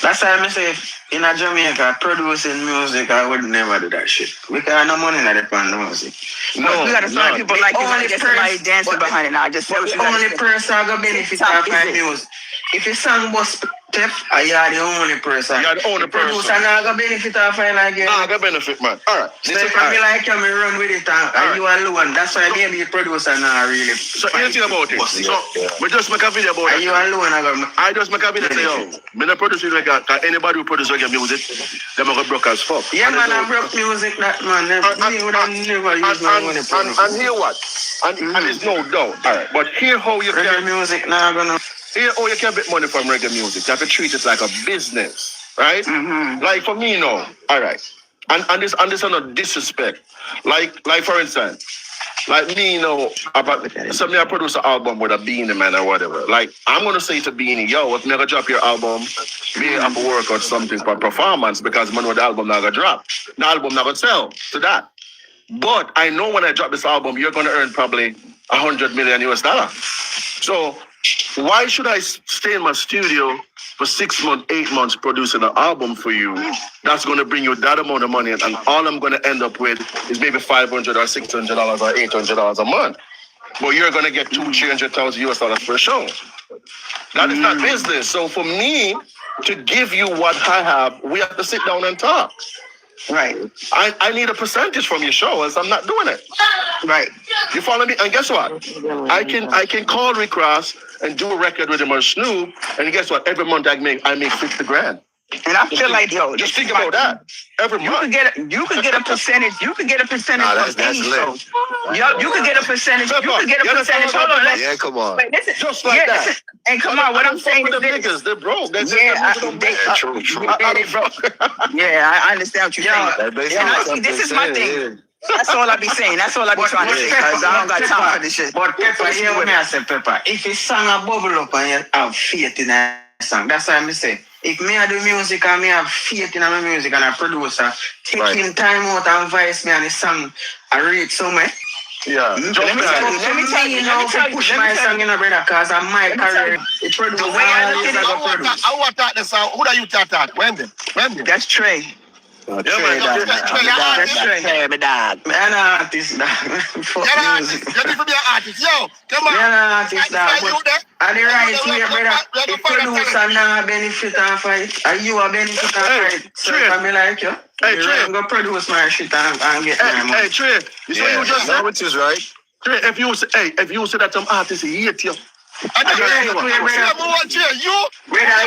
[SPEAKER 5] That's why I say in a Jamaica producing music, I would never do that shit. Because no money in that band music.
[SPEAKER 2] No, you gotta find people like
[SPEAKER 5] only
[SPEAKER 2] you. Somebody dancing behind it now. I just
[SPEAKER 5] the only person I got benefit of my music. If your song was Steph, you are the only person.
[SPEAKER 1] You are the only person.
[SPEAKER 5] Producer now got benefit of it like you.
[SPEAKER 1] I got benefit, man. All right.
[SPEAKER 5] So if I like you, me run with it and you alone. That's why maybe the producer now really.
[SPEAKER 1] So anything about it. So we just make a video about it.
[SPEAKER 5] You alone,
[SPEAKER 1] I just make a video say, yo, me not produce it like that. Anybody who produce reggae music, them are broke as fuck.
[SPEAKER 5] Yeah, man, I broke music that man. Never use my money.
[SPEAKER 1] And hear what? And it's no doubt. All right. But hear how you
[SPEAKER 5] reggae
[SPEAKER 1] can
[SPEAKER 5] music now gonna.
[SPEAKER 1] Here, you can get money from reggae music. You have to treat it like a business, right?
[SPEAKER 2] Mm-hmm.
[SPEAKER 1] Like for me, no. All right. And this is not disrespect. Like for instance, like me, about somebody I produce an album with a Beanie Man or whatever. Like I'm gonna say to Beanie, yo, if never drop your album, be up a work or something for performance because man, the album not gonna drop. The album not gonna sell to that. But I know when I drop this album, you're gonna earn probably $100 million US. So why should I stay in my studio for 6 months, 8 months producing an album for you that's going to bring you that amount of money and all I'm going to end up with is maybe $500 or $600 or $800 a month. But you're going to get $200,000-300,000 US per show. That is not business. So for me to give you what I have, we have to sit down and talk.
[SPEAKER 2] Right.
[SPEAKER 1] I need a percentage from your show, else I'm not doing it.
[SPEAKER 2] Right.
[SPEAKER 1] You follow me? And guess what? I can call Rick Ross and do a record with him or Snoop, and guess what? Every month I make $50,000.
[SPEAKER 2] And I feel like, yo,
[SPEAKER 1] just think about that. Every month.
[SPEAKER 2] You could get a percentage. You could get a percentage from any show. You could get a percenenge. You could get a percentage. Hold on.
[SPEAKER 6] Yeah, come on.
[SPEAKER 2] Wait, listen.
[SPEAKER 1] Just like that.
[SPEAKER 2] Listen. And come on, what I'm saying is this.
[SPEAKER 1] Niggas, they're broke.
[SPEAKER 6] True.
[SPEAKER 2] Yeah, I understand what you're saying. This is my thing. That's all I be saying. That's all I be trying to say. Because I don't got time for this shit.
[SPEAKER 5] But Pepper, hear what I say, Pepper. If you song a bubble up and you have faith in a song, that's what I'm saying. If me I do music and me have faith in my music and a producer, taking time out and voice me and the song, I read somewhere.
[SPEAKER 1] Yeah.
[SPEAKER 2] Let me tell you,
[SPEAKER 5] push my song in a brother, cause I'm my career. It produces.
[SPEAKER 3] I want that the song. Who are you talking? Wendy.
[SPEAKER 2] That's Trey.
[SPEAKER 3] That's Trey,
[SPEAKER 5] my dog. Man, artist, dog. Fuck music.
[SPEAKER 3] You need to be an artist. Yo, come on.
[SPEAKER 5] Man, artist, dog. And the right here, brother. If producer now benefit off it, are you a benefit off it? So if I like you, Trey, I'm gonna produce my shit and get my money.
[SPEAKER 1] Hey, Trey, you see what you just said?
[SPEAKER 6] Which is right.
[SPEAKER 1] Trey, if you say that some artists hate you.
[SPEAKER 5] Whether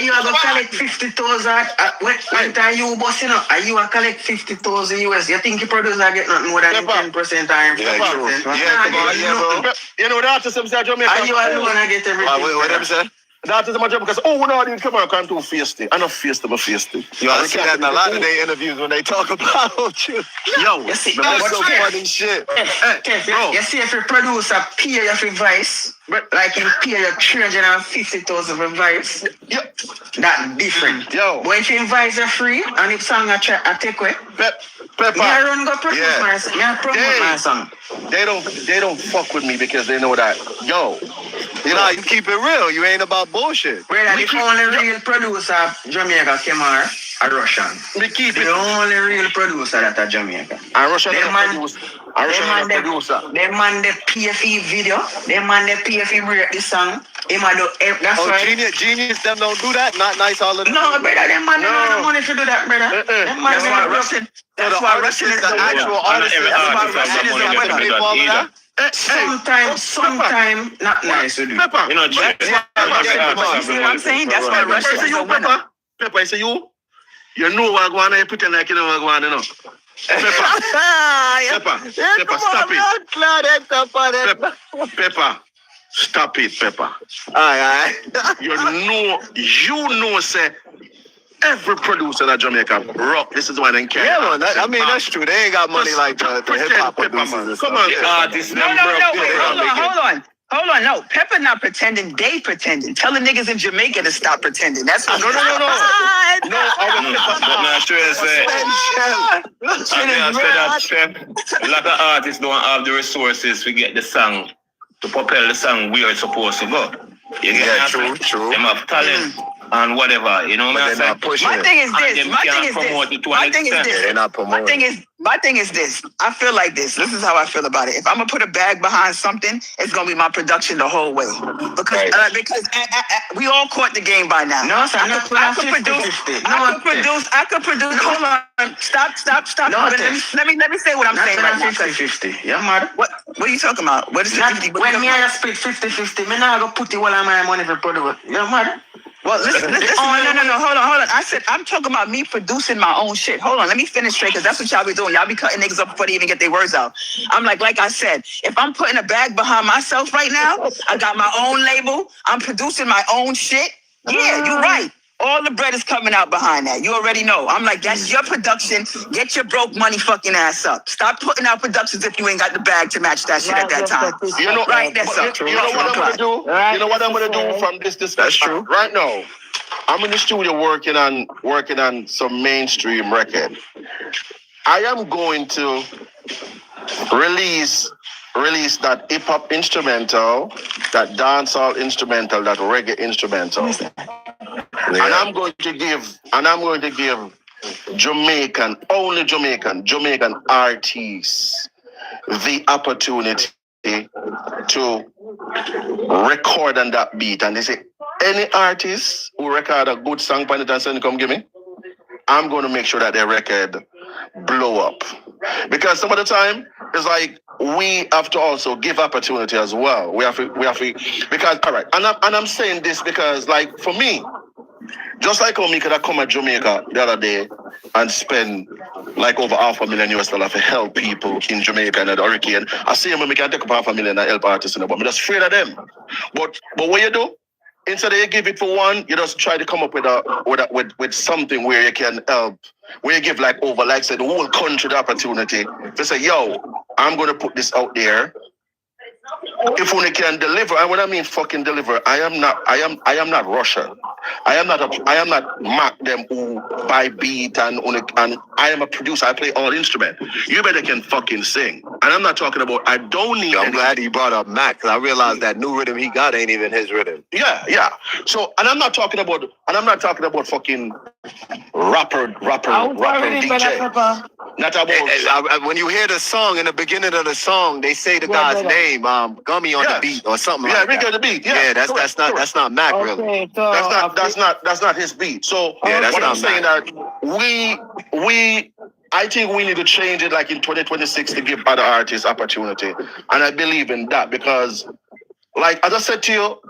[SPEAKER 5] you are gonna collect 50,000 when time you bossing up, are you gonna collect 50,000 US? You think you produce I get nothing more than 10% time?
[SPEAKER 6] Yeah, true. Yeah,
[SPEAKER 1] you know the artists them say Jamaica.
[SPEAKER 5] Are you alone I get everything?
[SPEAKER 6] What them say?
[SPEAKER 1] The artists them because we know these Kemar can't do feisty. I know feisty, but feisty.
[SPEAKER 6] You I see that in a lot of their interviews when they talk about you.
[SPEAKER 1] Yo,
[SPEAKER 5] you see,
[SPEAKER 6] that's so funny shit.
[SPEAKER 5] You see, if you produce a pay your advice, like you pay your 350,000 for advice, that different.
[SPEAKER 1] Yo,
[SPEAKER 5] but if you advise are free and if song I take away,
[SPEAKER 1] Pepper,
[SPEAKER 5] I run go promote my song. Yeah, promote my song.
[SPEAKER 1] They don't fuck with me because they know that. Yo,
[SPEAKER 6] you know, you keep it real. You ain't about bullshit.
[SPEAKER 5] Brother, the only real producer of Jamaica, Kemar, a Russian.
[SPEAKER 1] Me keep
[SPEAKER 5] The
[SPEAKER 1] it.
[SPEAKER 5] only real producer that a Jamaica.
[SPEAKER 1] A Russian
[SPEAKER 5] Them man,
[SPEAKER 1] producer. A Russian producer.
[SPEAKER 5] Them man the PFE video. Them man the PFE break the song. Him a do. That's why.
[SPEAKER 6] Genius, them don't do that. Not nice all of them.
[SPEAKER 5] No, brother, them man don't have the money to do that, brother. Them man
[SPEAKER 2] That's why Russian. That's why Russian is the
[SPEAKER 6] actual artist.
[SPEAKER 5] Sometime not nice to do.
[SPEAKER 1] Pepper.
[SPEAKER 4] You know,
[SPEAKER 2] You see what I'm saying? That's why Russian is the winner.
[SPEAKER 1] Pepper, I say you. You know what I want, you pretend like you know what I want, you know. Pepper. Pepper, stop it. Pepper, stop it, Pepper.
[SPEAKER 6] Aye.
[SPEAKER 1] You know, say, every producer in Jamaica rock. This is why they care.
[SPEAKER 6] Yeah, man. That's true. They ain't got money like the hip hop producers.
[SPEAKER 1] Come on,
[SPEAKER 2] No, Hold on, no. Pepper not pretending, they pretending. Tell the niggas in Jamaica to stop pretending. That's what
[SPEAKER 1] No.
[SPEAKER 4] But now, sure say, a lot of artists don't have the resources to get the song, to propel the song where it's supposed to go. You get that?
[SPEAKER 6] True.
[SPEAKER 4] Them have talent and whatever, you know what I'm saying?
[SPEAKER 2] My thing is this.
[SPEAKER 6] They're not promoting.
[SPEAKER 2] My thing is this. I feel like this. This is how I feel about it. If I'm gonna put a bag behind something, it's gonna be my production the whole way. Because we all caught the game by now.
[SPEAKER 5] No, sir.
[SPEAKER 2] I could produce. Hold on. Stop.
[SPEAKER 5] No,
[SPEAKER 2] let me say what I'm saying right now.
[SPEAKER 5] 50-50. Yeah, mad.
[SPEAKER 2] What are you talking about? What is it? 50?
[SPEAKER 5] When me and you split 50-50, me not gonna put all of my money for produce. Yeah, mad.
[SPEAKER 2] Well, listen. No. Hold on. I said I'm talking about me producing my own shit. Hold on, let me finish straight because that's what y'all be doing. Y'all be cutting niggas up before they even get their words out. I'm like I said, if I'm putting a bag behind myself right now, I got my own label. I'm producing my own shit. Yeah, you're right. All the bread is coming out behind that. You already know. I'm like, that's your production. Get your broke money fucking ass up. Stop putting out productions if you ain't got the bag to match that shit at that time.
[SPEAKER 1] You know,
[SPEAKER 2] right? That's up.
[SPEAKER 1] You know what I'm gonna do? You know what I'm gonna do from this discussion?
[SPEAKER 6] That's true.
[SPEAKER 1] Right now, I'm in the studio working on some mainstream record. I am going to release that hip hop instrumental, that dancehall instrumental, that reggae instrumental. And I'm going to give only Jamaican artists the opportunity to record on that beat. And they say, any artist who record a good song on it and send it, come give me, I'm going to make sure that their record blow up. Because some of the time, it's like we have to also give opportunity as well. We have to because, all right, and I'm saying this because, like, for me, just like how me could have come to Jamaica the other day and spend like over $500,000 to help people in Jamaica and the hurricane, I see when we can take up $500,000 and help artists, but I'm just afraid of them. But what you do? Instead of you give it for one, you just try to come up with something where you can help, where you give like say the whole country the opportunity to say, yo, I'm gonna put this out there. If only can deliver, and when I mean fucking deliver, I am not Russian. I am not Mac them who buy beat and I am a producer. I play all instruments. You better can fucking sing. And I'm not talking about I don't need.
[SPEAKER 6] I'm glad he brought up Mac because I realized that new rhythm he got ain't even his rhythm.
[SPEAKER 1] Yeah. So and I'm not talking about fucking rapper DJ. Not about
[SPEAKER 6] when you hear the song in the beginning of the song, they say the guy's name, Gummy on the beat or something like that.
[SPEAKER 1] Yeah, Rick on the beat.
[SPEAKER 6] Yeah, that's not Mac really.
[SPEAKER 1] That's not his beat. So
[SPEAKER 6] that's
[SPEAKER 1] what
[SPEAKER 6] not
[SPEAKER 1] I'm saying that I think we need to change it like in 2026 to give other artists opportunity. And I believe in that because like as I said to you,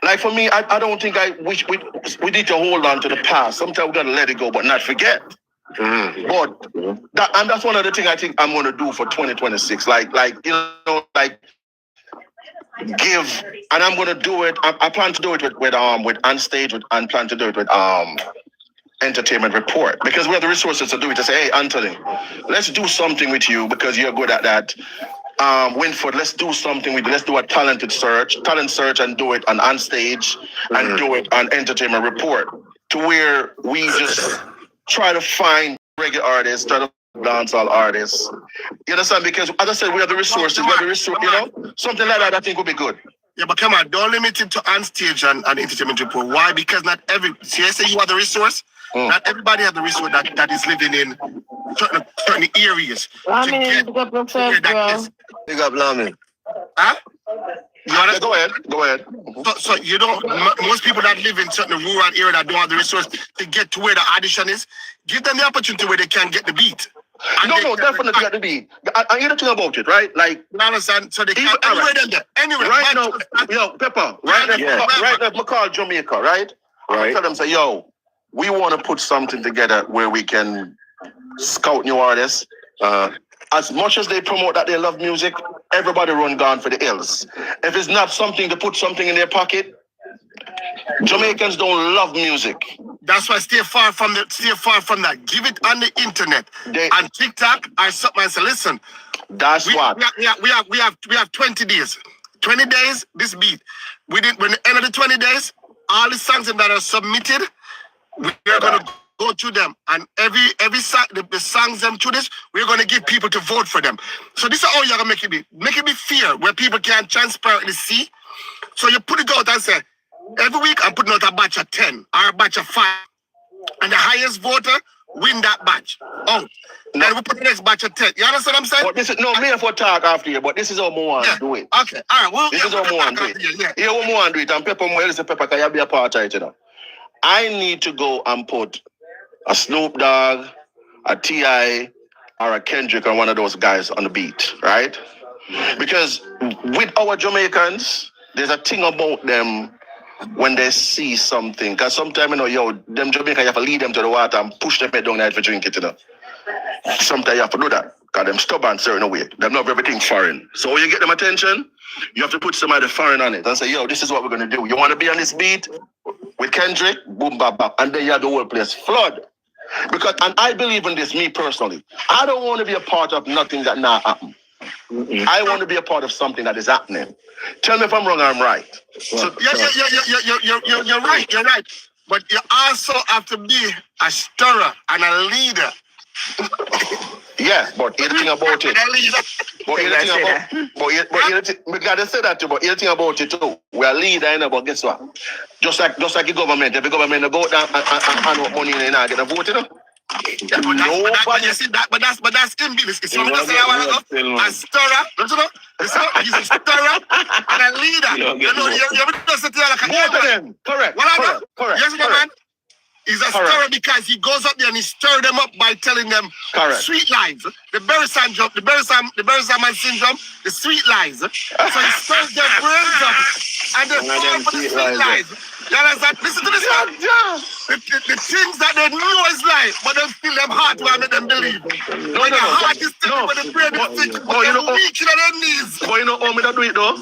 [SPEAKER 1] like for me, I don't think we need to hold on to the past. Sometimes we gotta let it go, but not forget. Mm-hmm. But that's one of the things I think I'm gonna do for 2026. Like give, and I'm gonna do it. I plan to do it with Onstage and plan to do it with Entertainment Report because we have the resources to do it. To say, hey, Anthony, let's do something with you because you're good at that. Winford, let's do something with. Let's do a talent search, and do it on Onstage and do it on Entertainment Report to where we just try to find reggae artists, try to dancehall artists. You understand? Because as I said, we have the resources. Something like that I think would be good.
[SPEAKER 3] Yeah, but Kemar, don't limit it to Onstage and Entertainment Report. Why? Because not every. See, I say you are the resource. Not everybody has the resource that is living in certain areas.
[SPEAKER 5] Big up yourself, bro.
[SPEAKER 6] Big up, Lamin.
[SPEAKER 3] Huh? You understand?
[SPEAKER 1] Go ahead.
[SPEAKER 3] So you don't. Most people that live in certain rural area that don't have the resource to get to where the audition is, give them the opportunity where they can get the beat.
[SPEAKER 1] No, definitely get the beat. I hear the thing about it, right? Like,
[SPEAKER 3] you understand? So they can anywhere.
[SPEAKER 1] Right now, yo, Pepper. Right now, I call Jamaica, right? I tell them, say, yo, we want to put something together where we can scout new artists. As much as they promote that they love music, everybody run gone for the hills. If it's not something to put something in their pocket, Jamaicans don't love music.
[SPEAKER 3] That's why stay far from that. Give it on the internet, on TikTok or something. And say, listen, we have 20 days. 20 days, this beat. When the end of the 20 days, all the songs that are submitted, we are gonna go through them, and every song, the songs them to this, we're gonna give people to vote for them. So this is how you're gonna make it be fair, where people can transparently see. So you put it out and say, every week I'm putting out a batch of 10 or a batch of 5, and the highest voter win that batch. Then we put the next batch of 10. You understand what I'm saying?
[SPEAKER 1] But this is me for talk after you, but this is how we want to do it.
[SPEAKER 3] Okay, all right.
[SPEAKER 1] This is how we want to do it. Yeah, we want to do it. And Pepper, Pepper, can you be a part of it? You know? I need to go and put a Snoop Dogg, a T.I., or a Kendrick, or one of those guys on the beat, right? Because with our Jamaicans, there's a thing about them when they see something. Because sometimes, them Jamaicans, you have to lead them to the water and push them down there to drink it, Sometimes you have to do that. Because them stubborn certain way. They love everything foreign. So when you get them attention, you have to put some of the foreign on it and say, this is what we're going to do. You want to be on this beat with Kendrick? Boom, bap, bap. And then you have the whole place flood. And I believe in this, me personally. I don't want to be a part of nothing that not happen. I want to be a part of something that is happening. Tell me if I'm wrong or I'm right.
[SPEAKER 3] So, you're right. You're right. But you also have to be a stirrer and a leader.
[SPEAKER 1] Yeah, but here's the thing about it. We gotta say that too. But here's the thing about it too. We are leader, but guess what? Just like the government. If the government go down and hand money in and get a vote, But that's in business. It's not just a stirrer. Don't you know? He's a stirrer and a leader. You're just sitting there like a both of them. Correct.
[SPEAKER 3] Yes, man. He's a stirrer because he goes up there and he stirs them up by telling them sweet lies. The Berry syndrome, the Berry syndrome, the sweet lies. So he stirs their brains up and they fall for the sweet lies. You understand? Listen to this one. The things that they know is lie, but they feel them heart to make them believe. When the heart is sick, when the brain is sick, but they're weak in their knees.
[SPEAKER 1] But you know how me to do it though?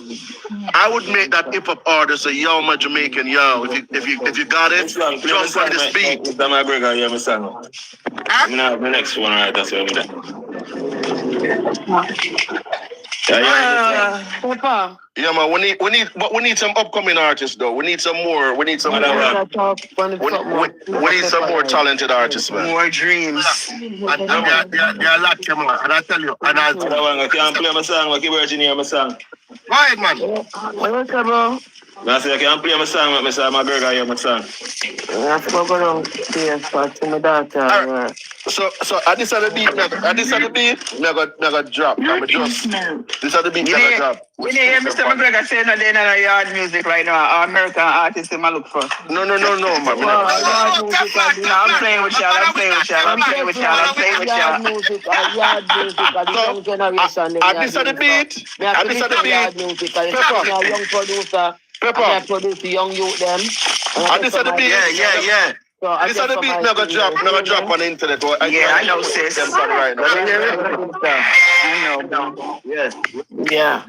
[SPEAKER 1] I would make that hip-hop artist say, yo, my Jamaican, yo, if you got it, jump on this beat.
[SPEAKER 4] Mr. Gregor, you have a song. I'm going to have the next one, right? That's what I'm
[SPEAKER 1] Yeah, man. We need some upcoming artists though. We need some more. We need some more talented artists, man.
[SPEAKER 5] More dreams.
[SPEAKER 3] There are a lot, Kemar, and I tell you, and I'll tell you.
[SPEAKER 4] I can't play my song, like Virginia, my song.
[SPEAKER 3] Go ahead, man.
[SPEAKER 5] What's up, bro?
[SPEAKER 4] I say I can't play my song, like Mr. Gregor, you have my song.
[SPEAKER 5] I have to go down to my daughter.
[SPEAKER 1] So at this other beat, me go drop. This other beat, me go drop.
[SPEAKER 5] We didn't hear Mr. McGregor say no, they're not yard music right now. Our American artists they look for.
[SPEAKER 1] No, man.
[SPEAKER 5] I'm playing with y'all. At
[SPEAKER 1] this other beat, Pepper.
[SPEAKER 5] I produce the young youth them.
[SPEAKER 1] At this other beat,
[SPEAKER 4] Yeah.
[SPEAKER 5] So
[SPEAKER 1] this other beat, me go drop on the internet.
[SPEAKER 5] I know, sis.
[SPEAKER 1] Right now.
[SPEAKER 5] I know. Yes. Yeah.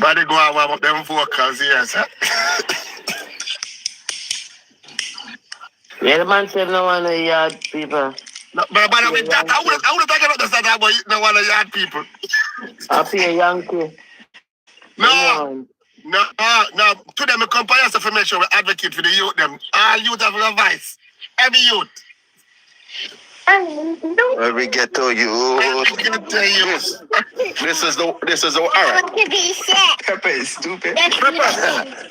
[SPEAKER 3] Body go out warm up them vocals, yes.
[SPEAKER 5] Yeah, the man said no one of yard people.
[SPEAKER 3] No, but with that, I would have taken out the start about no one of yard people.
[SPEAKER 5] I feel Yankee.
[SPEAKER 3] No. To them, I come by us for make sure we advocate for the youth. Them all youth have a voice. Every youth.
[SPEAKER 6] Every ghetto youth.
[SPEAKER 1] This is the all right.
[SPEAKER 5] Pepper is stupid.
[SPEAKER 1] Pepper.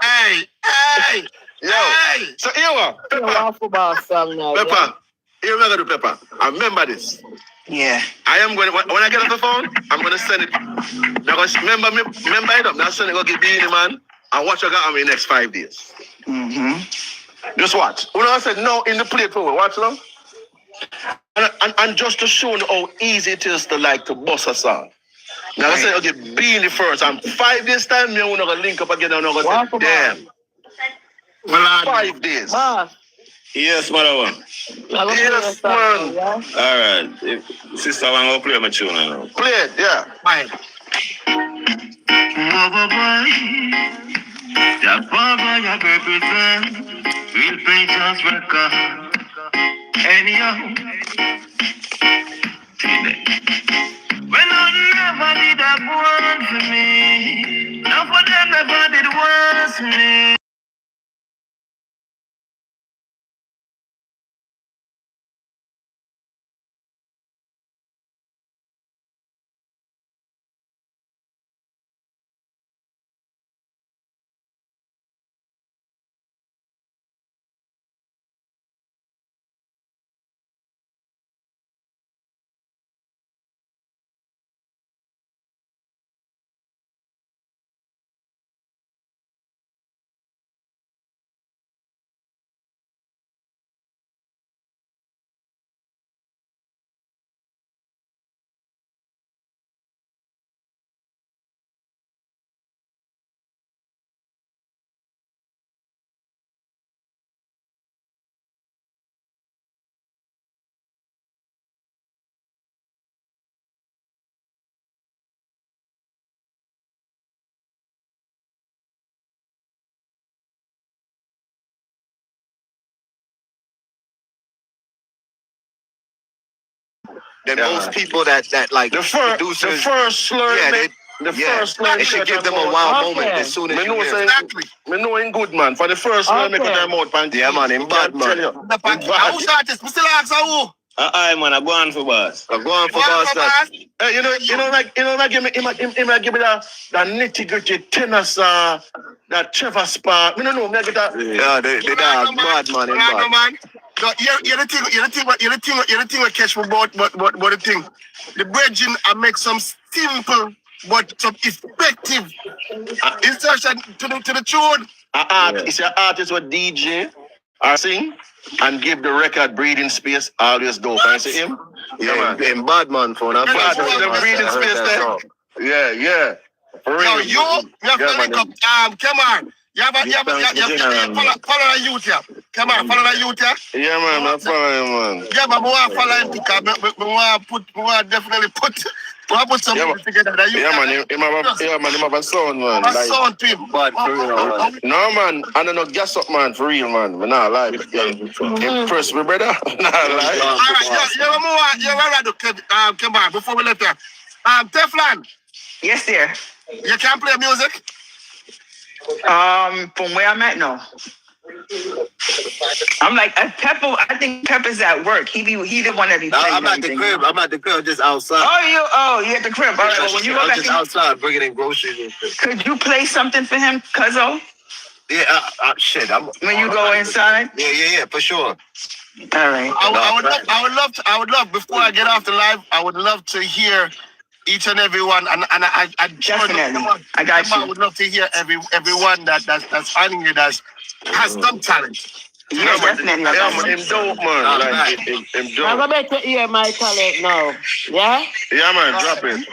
[SPEAKER 3] Hey.
[SPEAKER 1] Yo. So here what? Pepper. Here we go to Pepper. I remember this.
[SPEAKER 5] Yeah.
[SPEAKER 1] I am going when I get off the phone, I'm gonna send it. Now remember it up. Now send it go get Beanie Man and watch I got on me next 5 days. Just watch. When I said no in the plate for watch them. And just to show you how easy it is to like to bust a song. Now I said okay, Beanie first. And 5 days time, me wanna go link up again and I'm gonna say, damn. 5 days.
[SPEAKER 4] Yes, mother one.
[SPEAKER 1] Yes, man.
[SPEAKER 4] All right. Sister, I'm going to play my tune now.
[SPEAKER 1] Play it, yeah.
[SPEAKER 3] Fine.
[SPEAKER 4] Real Patriots record. Anyhow. When I never did that one for me. Now for them never did one for me.
[SPEAKER 6] Then most people that like
[SPEAKER 1] The first slur, first slur.
[SPEAKER 6] They should give them a wild moment as soon as you hear.
[SPEAKER 3] Exactly.
[SPEAKER 1] Me know in good man. For the first slur, make them out pan.
[SPEAKER 6] Yeah, man, in bad man.
[SPEAKER 3] Who's artist? We still ask who?
[SPEAKER 4] Man, I go on for boss.
[SPEAKER 6] I'm going for boss.
[SPEAKER 1] You know, give me that nitty-gritty tennis, that Trevor Spark. Me no know, me get that.
[SPEAKER 6] Yeah, they dog bad man in bad.
[SPEAKER 3] Man. No, you're the thing what catch me about the thing. The bridging I make some simple but some effective insertion to the tune.
[SPEAKER 1] It's your artist with DJ or sing and give the record breathing space. Always dope. I see him.
[SPEAKER 6] Yeah, in bad man for that.
[SPEAKER 1] Bad man, breathing space there. Yeah. For real.
[SPEAKER 3] Yo, you have to link up Kemar. You have follow the youth here. Kemar, follow the youth here.
[SPEAKER 1] Yeah, man, I follow him, man.
[SPEAKER 3] Yeah, but I want to follow him because I want definitely put What put some
[SPEAKER 1] Yeah,
[SPEAKER 3] music together that you
[SPEAKER 1] Yeah, man, him have a sound, man.
[SPEAKER 3] a
[SPEAKER 1] Like,
[SPEAKER 3] sound to him.
[SPEAKER 6] But for real, man.
[SPEAKER 1] no, man, I don't know gas up, man, for real, man. But nah, like, impress me, brother. Nah, like.
[SPEAKER 3] All right, you ever do Kemar, before we left there. Teflon,
[SPEAKER 2] Yes, sir.
[SPEAKER 3] you can play music?
[SPEAKER 2] From where I'm at, no. I'm like Pepper. I think Pepper's at work. He the one that be playing.
[SPEAKER 6] I'm at the
[SPEAKER 2] everything.
[SPEAKER 6] crib. I'm at the crib, just outside.
[SPEAKER 2] You at the crib. All right. Well, when you go
[SPEAKER 6] I'm
[SPEAKER 2] back
[SPEAKER 6] just
[SPEAKER 2] in,
[SPEAKER 6] outside bringing in groceries and shit.
[SPEAKER 2] could you play something for him, Cuzzo?
[SPEAKER 6] Yeah, shit.
[SPEAKER 2] When you go inside.
[SPEAKER 6] Yeah, for sure.
[SPEAKER 2] All right.
[SPEAKER 3] I would love before I get off the live, I would love to hear each and every one, and I
[SPEAKER 2] Definitely. I got you.
[SPEAKER 3] I would love to hear everyone that's finding you that has some talent.
[SPEAKER 2] Yeah, definitely.
[SPEAKER 1] Yeah, man, him dope, man. Like, him
[SPEAKER 7] I'm
[SPEAKER 1] dope.
[SPEAKER 7] about to hear my talent now. Yeah?
[SPEAKER 1] Yeah, man, drop it.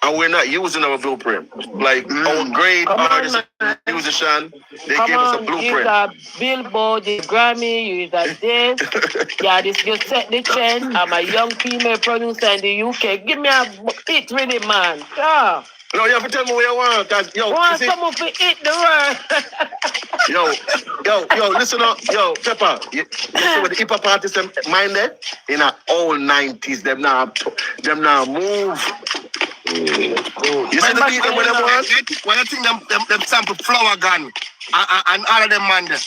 [SPEAKER 1] and we're not using our blueprint. Like our great artists, musician, they gave us a blueprint.
[SPEAKER 7] You a Billboard, you Grammy, you a this. Yeah, this you set the trend. I'm a young female producer in the UK. Give me a hit with it, man. Yeah.
[SPEAKER 1] No, you have to tell me what you want, cause yo,
[SPEAKER 7] want someone to hit the world.
[SPEAKER 1] yo, listen up, yo, Pepper. You see what the hip hop artists them mind there? In the old 90s, them now move. You see the beat them when they want?
[SPEAKER 3] When I think them sample Flower Gun and all of them man there.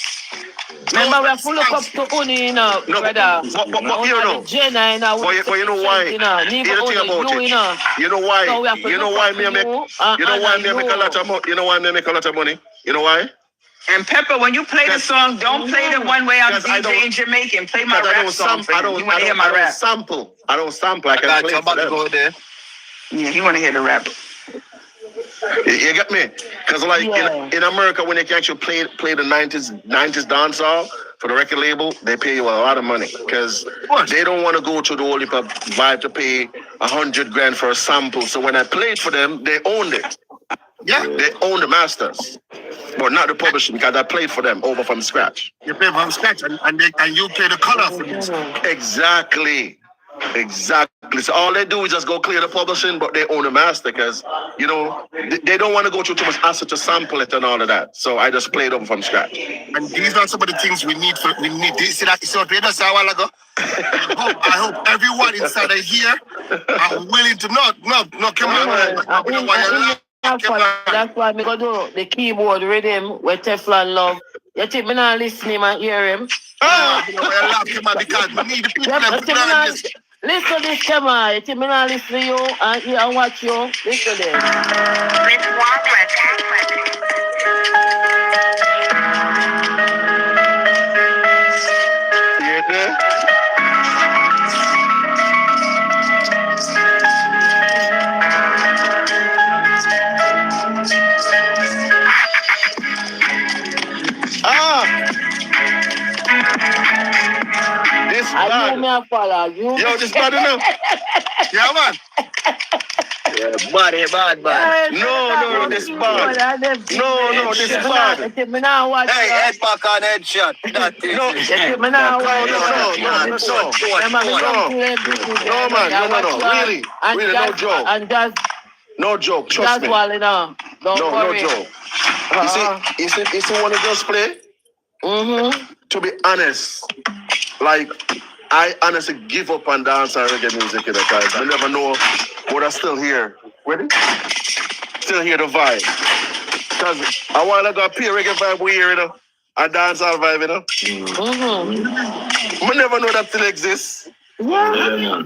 [SPEAKER 7] Remember, we're full up to Uni, you know, brother.
[SPEAKER 1] But you know,
[SPEAKER 7] Jenna, you know,
[SPEAKER 1] but you know why?
[SPEAKER 7] You know,
[SPEAKER 1] You know why?
[SPEAKER 7] So
[SPEAKER 1] you know why me make? You know why me make a lot of money? You know why me make a lot of money? You know why?
[SPEAKER 2] And Pepper, when you play the song, don't play the one way I'm DJing Jamaican. Play my rap song.
[SPEAKER 1] I don't sample. I don't sample. I can play
[SPEAKER 6] somebody go there.
[SPEAKER 2] Yeah, you want to hear the rap.
[SPEAKER 1] You get me? Because like in America, when they can actually play the 90s dancehall for the record label, they pay you a lot of money because they don't want to go to the whole hip hop vibe to pay $100,000 for a sample. So when I played for them, they owned it. Yeah, they own the masters, but not the publishing because I played for them over from scratch.
[SPEAKER 3] You play from scratch and you play the color for music.
[SPEAKER 1] Exactly. So all they do is just go clear the publishing, but they own the master because, you know, they don't want to go through too much asset to sample it and all of that. So I just played them from scratch.
[SPEAKER 3] And these are some of the things we need. See that? So what we said a while ago? I hope everyone inside of here are willing to no, come on.
[SPEAKER 7] That's why me go do the keyboard rhythm with Teflon Love. You think me not listen him and hear him?
[SPEAKER 3] Because we need the people to learn this.
[SPEAKER 7] Listen to this, Kemar. You think me not listen to you and hear and watch you? Listen to this.
[SPEAKER 1] This bad. Yo, this bad enough.
[SPEAKER 3] Yeah, man.
[SPEAKER 6] Bad.
[SPEAKER 1] No, this bad. No, this bad.
[SPEAKER 6] Hey, head back on headshot.
[SPEAKER 1] No, man. Really, no joke.
[SPEAKER 7] And that's
[SPEAKER 1] no joke. Trust me.
[SPEAKER 7] No
[SPEAKER 1] joke. You see one of those play? To be honest, like I honestly give up on dance and reggae music in the guys. I never know, but I still hear. Ready? Still hear the vibe. Because a while ago, I play reggae vibe we hear, you know, and dance all vibe, you know. I never know that still exists.
[SPEAKER 7] Yeah.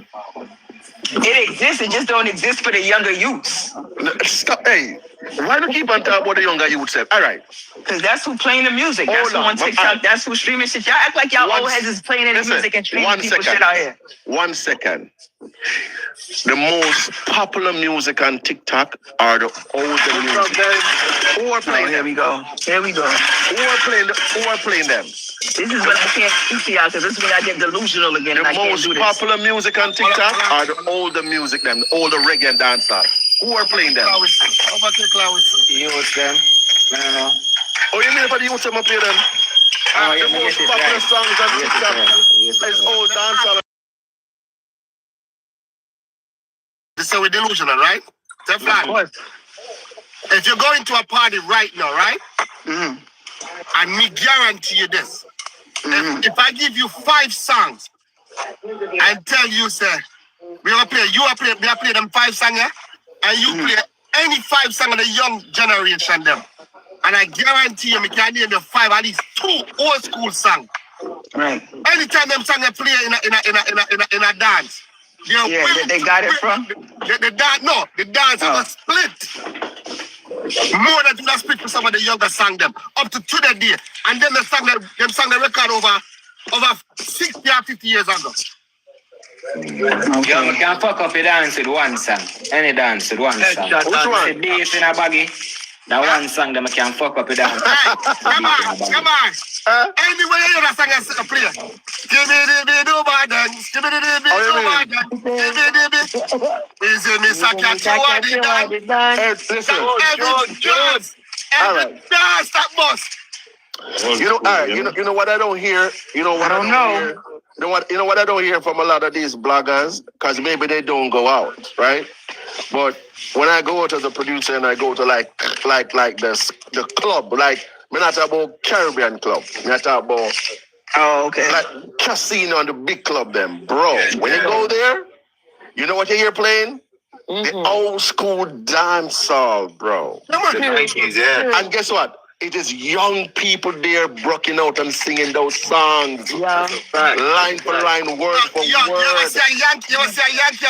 [SPEAKER 2] It exists, it just don't exist for the younger youths.
[SPEAKER 1] Stop, hey. Why do you keep on talking about the younger youths? All right.
[SPEAKER 2] Because that's who playing the music. That's who on TikTok. That's who streaming shit. Y'all act like y'all old heads is playing any music and streaming people shit out here.
[SPEAKER 1] 1 second. The most popular music on TikTok are the older music. Who are playing them?
[SPEAKER 2] Here we go.
[SPEAKER 1] Who are playing them?
[SPEAKER 2] This is what I can't speak to y'all because this is when I get delusional again.
[SPEAKER 1] The most popular music on TikTok are the older music, them, the older reggae and dancehall. Who are playing them?
[SPEAKER 5] Youth them. I don't know.
[SPEAKER 1] Oh, you mean about the youth them play them? The most popular songs on TikTok is old dancehall.
[SPEAKER 3] This is delusional, right? Teflon. If you're going to a party right now, right? And me guarantee you this. If I give you 5 songs and tell you, say, we are play them 5 songs, yeah? And you play any 5 songs of the young generation them. And I guarantee you, me can name you 5, at least 2 old school songs.
[SPEAKER 2] Right.
[SPEAKER 3] Anytime them songs they play in a dance.
[SPEAKER 2] They got it from?
[SPEAKER 3] The dance is a split. More than that split for some of the younger song them. Up to the day. And then them sang the record over 60 or 50 years ago.
[SPEAKER 5] Yo, we can fuck up your dance with one song. Any dance with one song.
[SPEAKER 1] Which one?
[SPEAKER 5] The bass in a baggy. That one song that we can fuck up your dance.
[SPEAKER 3] Hey, come on. Anyway, you hear that song I play. Skibidi-dibidi-doo bad, skibidi-dibidi-doo bad, is it Miss Akaki?
[SPEAKER 1] Hey, listen.
[SPEAKER 3] All right. That bus.
[SPEAKER 1] You know what I don't hear? You know what I don't hear? You know what I don't hear from a lot of these bloggers? Because maybe they don't go out, right? But when I go out as a producer and I go to like the club, like me not talk about Caribbean club. Me not talk about like casino and the big club them. Bro, when you go there, you know what you hear playing? The old school dancehall, bro. And guess what? It is young people there broken out and singing those songs. Yeah. Line for line, word for word.
[SPEAKER 3] You ever see a Yankee on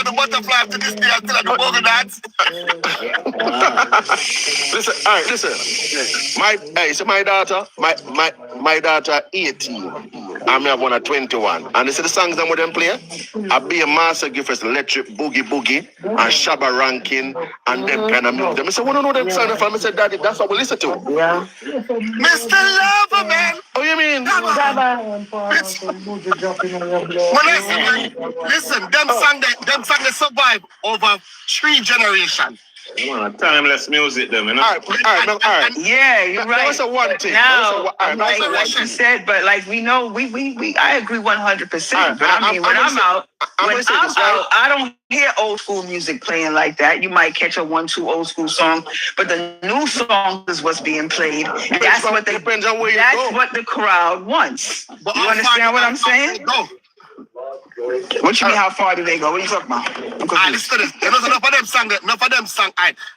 [SPEAKER 3] the butterfly to this day until the bugger dance?
[SPEAKER 1] Listen, all right, listen. So my daughter 18. I'm have one at 21. And this is the songs I'm with them play. I be a master gift for electric boogie and Shabba ranking and them kind of music. I said, want to know them songs? I said, Daddy, that's what we listen to. Yeah.
[SPEAKER 3] Mr. Lover, man.
[SPEAKER 1] Oh, you mean?
[SPEAKER 3] Listen, them songs they survive over 3 generations.
[SPEAKER 4] Timeless music, them, you know.
[SPEAKER 1] All right.
[SPEAKER 5] Yeah, you're right.
[SPEAKER 1] That was a one thing.
[SPEAKER 5] Now, like you said, but like we know, I agree 100%. But I mean, when I'm out, I don't hear old school music playing like that. You might catch a 1-2 old school song, but the new song is what's being played. And that's what
[SPEAKER 1] depends on where you
[SPEAKER 5] that's
[SPEAKER 1] go.
[SPEAKER 5] what the crowd wants.
[SPEAKER 3] But
[SPEAKER 5] you understand what I'm saying? What you mean? How far do they go? What are you talking about?
[SPEAKER 3] Listen to this. There's enough of them song.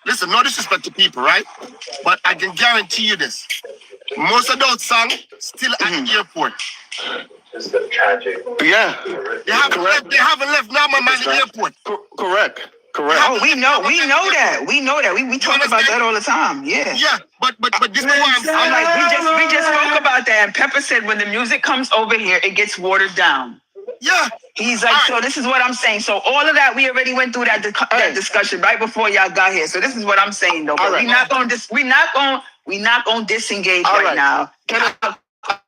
[SPEAKER 3] Listen, no disrespect to people, right? But I can guarantee you this: most of those songs still at the airport.
[SPEAKER 1] Yeah.
[SPEAKER 3] They haven't left Nama man the airport.
[SPEAKER 1] Correct.
[SPEAKER 5] Oh, we know that. We talk about that all the time. Yeah.
[SPEAKER 3] Yeah, but this is why
[SPEAKER 5] I'm like, we just spoke about that. And Pepper said when the music comes over here, it gets watered down.
[SPEAKER 3] Yeah.
[SPEAKER 5] He's like, so this is what I'm saying. So all of that, we already went through that discussion right before y'all got here. So this is what I'm saying though. But we're not gonna disengage right now.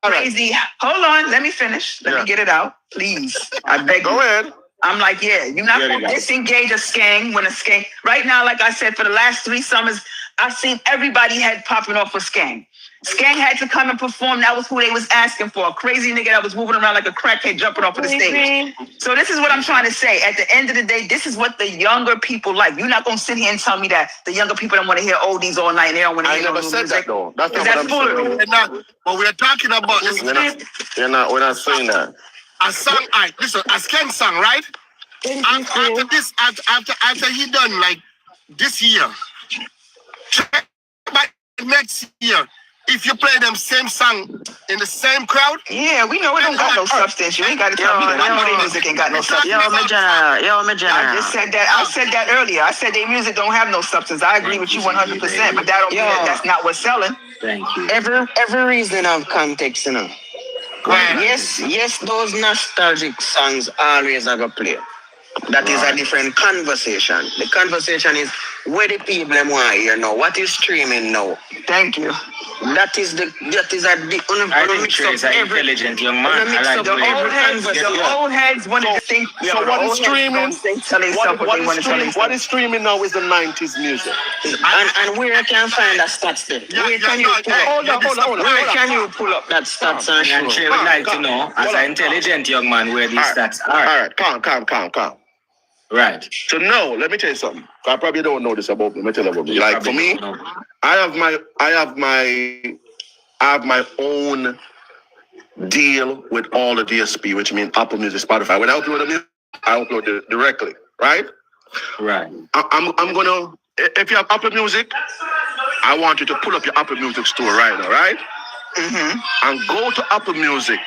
[SPEAKER 5] Crazy. Hold on, let me finish. Let me get it out, please. I beg you.
[SPEAKER 1] Go ahead.
[SPEAKER 5] I'm like, you're not gonna disengage a skang when a skang. Right now, like I said, for the last 3 summers, I've seen everybody head popping off for skang. Skang had to come and perform. That was who they was asking for. A crazy nigga that was moving around like a crackhead jumping off of the stage. So this is what I'm trying to say. At the end of the day, this is what the younger people like. You're not going to sit here and tell me that the younger people don't want to hear oldies all night and they don't want to hear no music. I never said that, though. That's not what I'm
[SPEAKER 3] saying. But we're talking about this.
[SPEAKER 1] We're not saying that.
[SPEAKER 3] A song, listen, a skang song, right? After he done like this year, next year, if you play them same song in the same crowd,
[SPEAKER 5] yeah, we know it don't got no substance. You ain't got to tell me that. I know their music ain't got no substance. Yo, my general. I just said that. I said that earlier. I said their music don't have no substance. I agree with you 100%, but that don't mean that's not what's selling.
[SPEAKER 2] Thank you. Every reason of context, you know. Yes, those nostalgic songs always are gonna play. That is a different conversation. The conversation is where the people want to hear now. What is streaming now?
[SPEAKER 5] Thank you.
[SPEAKER 2] That is a intelligent young man.
[SPEAKER 5] The old heads want to think.
[SPEAKER 1] So what is streaming? What is streaming now is the 90s music.
[SPEAKER 2] And where can I find that stats then? Where can you pull up that stats?
[SPEAKER 4] And she would like to know, as an intelligent young man, where these stats are.
[SPEAKER 1] All right, calm.
[SPEAKER 4] Right.
[SPEAKER 1] So no, let me tell you something. I probably don't know this about me. Let me tell you about me. Like for me, I have my own deal with all the DSP, which means Apple Music, Spotify. When I upload the music, I upload it directly, right?
[SPEAKER 4] Right.
[SPEAKER 1] I'm gonna, if you have Apple Music, I want you to pull up your Apple Music store right now, right? Mm-hmm. And go to Apple Music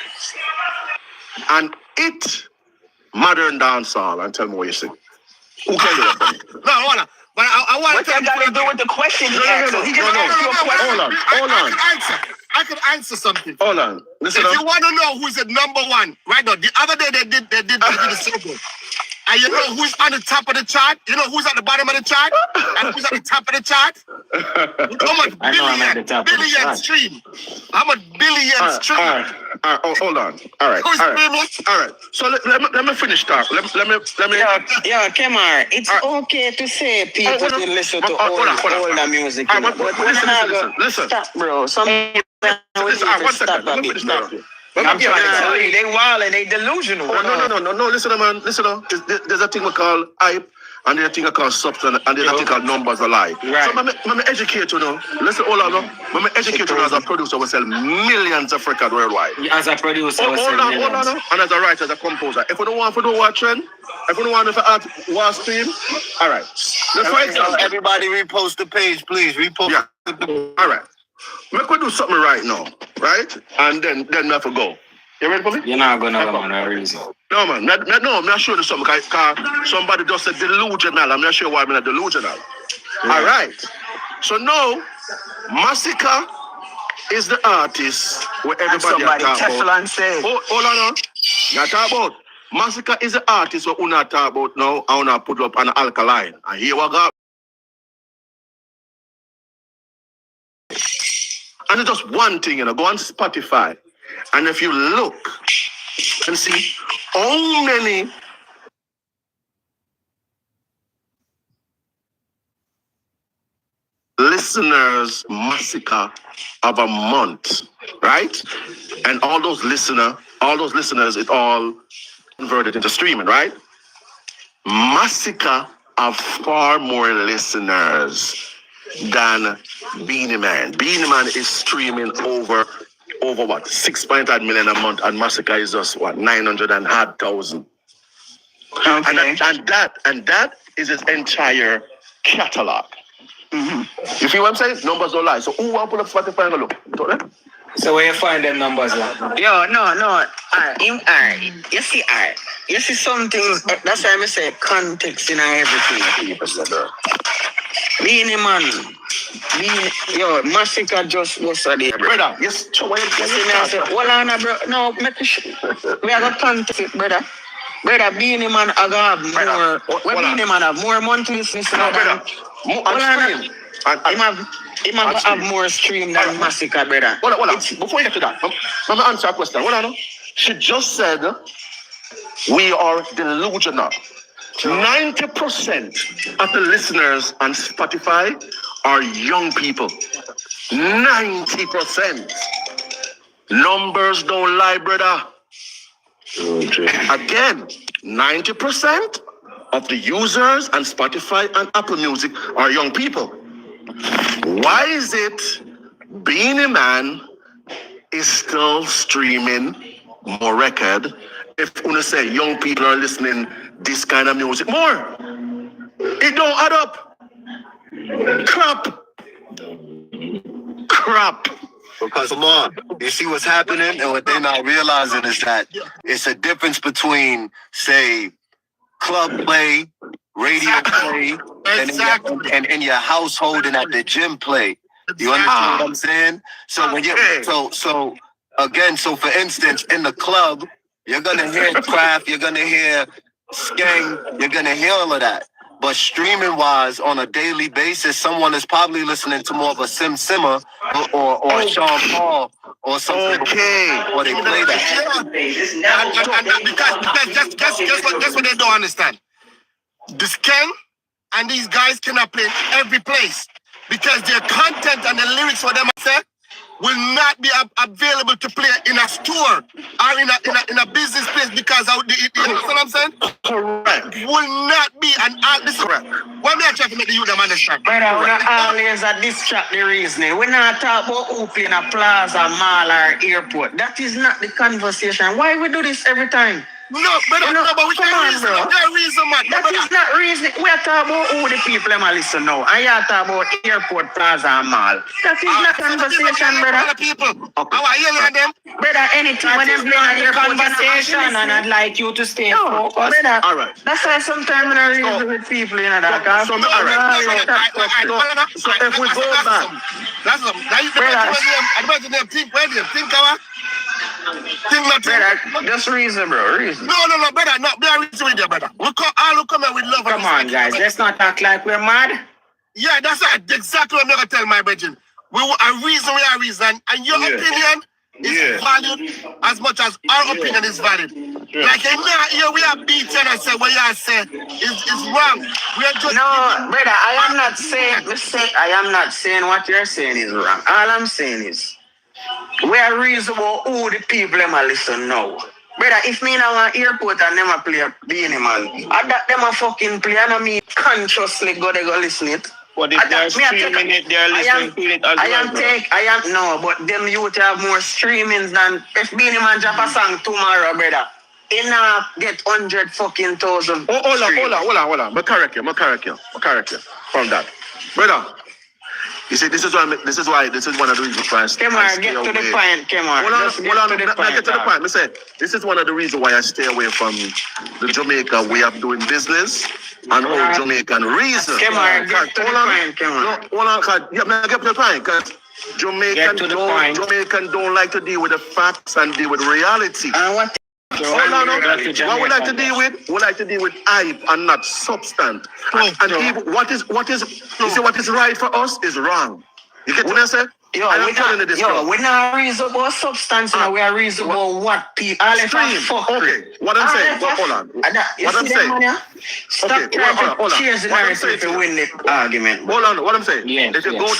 [SPEAKER 1] and it modern dancehall and tell me what you see. Who can do that for me?
[SPEAKER 3] No, hold on. But I want
[SPEAKER 5] what that got to do with the question he asked? He just asked you a question.
[SPEAKER 1] Hold on.
[SPEAKER 3] I could answer something.
[SPEAKER 1] Hold on. Listen
[SPEAKER 3] if you want to know who's the number one, right now, the other day they did the circle. And you know who's on the top of the chart? You know who's at the bottom of the chart? And who's at the top of the chart? How much billion stream? How much billion stream?
[SPEAKER 1] All right. Oh, hold on. All right.
[SPEAKER 3] Who's streaming?
[SPEAKER 1] All right. So let me finish talk. Let me.
[SPEAKER 5] Yeah, Kemar, it's okay to say people should listen to older music.
[SPEAKER 1] Listen.
[SPEAKER 5] Stop, bro. Some people
[SPEAKER 1] Listen. One second. Let me finish talk.
[SPEAKER 5] I'm trying to tell you, they wild and they delusional.
[SPEAKER 1] No. Listen, man. Listen, there's a thing we call hype, and there's a thing we call substance, and there's a thing called numbers alike. Right. So, let me educate you now. Listen, hold on. Let me educate you as a producer. We sell millions of records worldwide.
[SPEAKER 5] As a producer,
[SPEAKER 1] hold on. And as a writer, as a composer. If we don't want to do what trend, if we don't want to art war stream, all right. For example,
[SPEAKER 6] everybody repost the page, please. Repost.
[SPEAKER 1] Yeah. All right. We could do something right now, right? And then we have to go. You ready for me?
[SPEAKER 5] You're not going to go on a reason.
[SPEAKER 1] No, man. I'm not showing you something because somebody just said delusional. I'm not sure why I'm not delusional. Yeah. All right. So now, Massacre is the artist where everybody talk about. Hold on. Not talk about. Massacre is the artist where we not talk about now. I want to put up an alkaline. And here we go. And it's just one thing, go on Spotify. And if you look and see how many listeners Massacre of a month, right? And all those listeners, it all converted into streaming, right? Massacre have far more listeners than Beanie Man. Beanie Man is streaming over what 6.8 million a month, and Massacre is just what 900,000. Okay. And that is his entire catalog. Mm-hmm. You see what I'm saying? Numbers don't lie. So who want to pull up Spotify and look?
[SPEAKER 5] So where you find them numbers? Yo, no. Alright. You see something. That's why I say context in everything. Beanie Man. Massacre just was a day,
[SPEAKER 1] brother. Yes,
[SPEAKER 5] hold on, bro. No, we are going to context it, brother. Brother, Beanie Man, I got more. Beanie Man have more monthly listeners.
[SPEAKER 1] No, brother.
[SPEAKER 5] He might have more stream than Massacre, brother.
[SPEAKER 1] Hold on. Before you get to that, let me answer a question. Hold on. She just said we are delusional. 90% of the listeners on Spotify are young people. 90%. Numbers don't lie, brother. Again, 90% of the users on Spotify and Apple Music are young people. Why is it Beanie Man is still streaming more record if you want to say young people are listening this kind of music more? It don't add up. Crap.
[SPEAKER 6] Because come on, you see what's happening, and what they're not realizing is that it's a difference between, say, club play, radio play, and in your household and at the gym play. You understand what I'm saying? So when you so for instance, in the club, you're gonna hear craft, you're gonna hear skang, you're gonna hear all of that. But streaming wise, on a daily basis, someone is probably listening to more of a Simmer or Sean Paul or something.
[SPEAKER 1] Okay.
[SPEAKER 6] Or they play that.
[SPEAKER 3] And guess what they don't understand? The skeng and these guys cannot play in every place because their content and the lyrics for them will not be available to play in a store or in a business place because you know what I'm saying?
[SPEAKER 1] Correct.
[SPEAKER 3] Will not be this is correct. Why me I try to make the youth understand?
[SPEAKER 5] Brother, we're not always distract the reasoning. We're not talking about opening a plaza, mall, or airport. That is not the conversation. Why we do this every time?
[SPEAKER 3] No, but we can't reason. Man.
[SPEAKER 5] That is not reasoning. We are talking about who the people are listening now. And you are talking about airport, plaza, and mall. That is not conversation, brother.
[SPEAKER 3] People. How are you hearing them?
[SPEAKER 5] Brother, anything when you bring on your conversation, and I'd like you to stay focused. Brother,
[SPEAKER 1] all right.
[SPEAKER 5] That's why sometimes I reason with people, you know, that.
[SPEAKER 1] So if we go back,
[SPEAKER 3] that's them. Now you think Think nothing.
[SPEAKER 5] Brother, just reason, bro. Reason.
[SPEAKER 3] No, brother. No, be a reason with you, brother. We come, all who come here with love.
[SPEAKER 5] Come on, guys. Let's not act like we're mad.
[SPEAKER 3] Yeah, that's exactly what I'm going to tell my brethren. We are reason, and your opinion is valid as much as our opinion is valid. Like here we are beating and say what you say is wrong. We are just
[SPEAKER 5] brother. I am not saying what you're saying is wrong. All I'm saying is we are reasonable who the people them a listen now. Brother, if me now an airport and them a play Beanie Man, I that them a fucking play and I me consciously go listen it.
[SPEAKER 4] But if they're streaming it, they're listening to it as well.
[SPEAKER 5] But them youth have more streamings than if Beanie Man drop a song tomorrow, brother. He not get 100,000.
[SPEAKER 1] Hold on. Me correct you from that, brother. You see, this is one of the reasons why I stay
[SPEAKER 5] Kemar, get to the point, Kemar.
[SPEAKER 1] Get to the point. I say, this is one of the reasons why I stay away from the Jamaica way of doing business and old Jamaican reason.
[SPEAKER 5] Kemar, get to the point, Kemar.
[SPEAKER 1] Hold on, yeah, get to the point, because Jamaican don't like to deal with the facts and deal with reality. What we like to deal with? We like to deal with hype and not substance. And even what is you see what is right for us is wrong. You get what I say?
[SPEAKER 5] We're not reasonable substance, we are reasonable what people all
[SPEAKER 1] okay. What I'm saying, hold on. What I'm saying.
[SPEAKER 5] Stop trying to change the narrative to win the argument.
[SPEAKER 1] Hold on, what I'm saying. If you go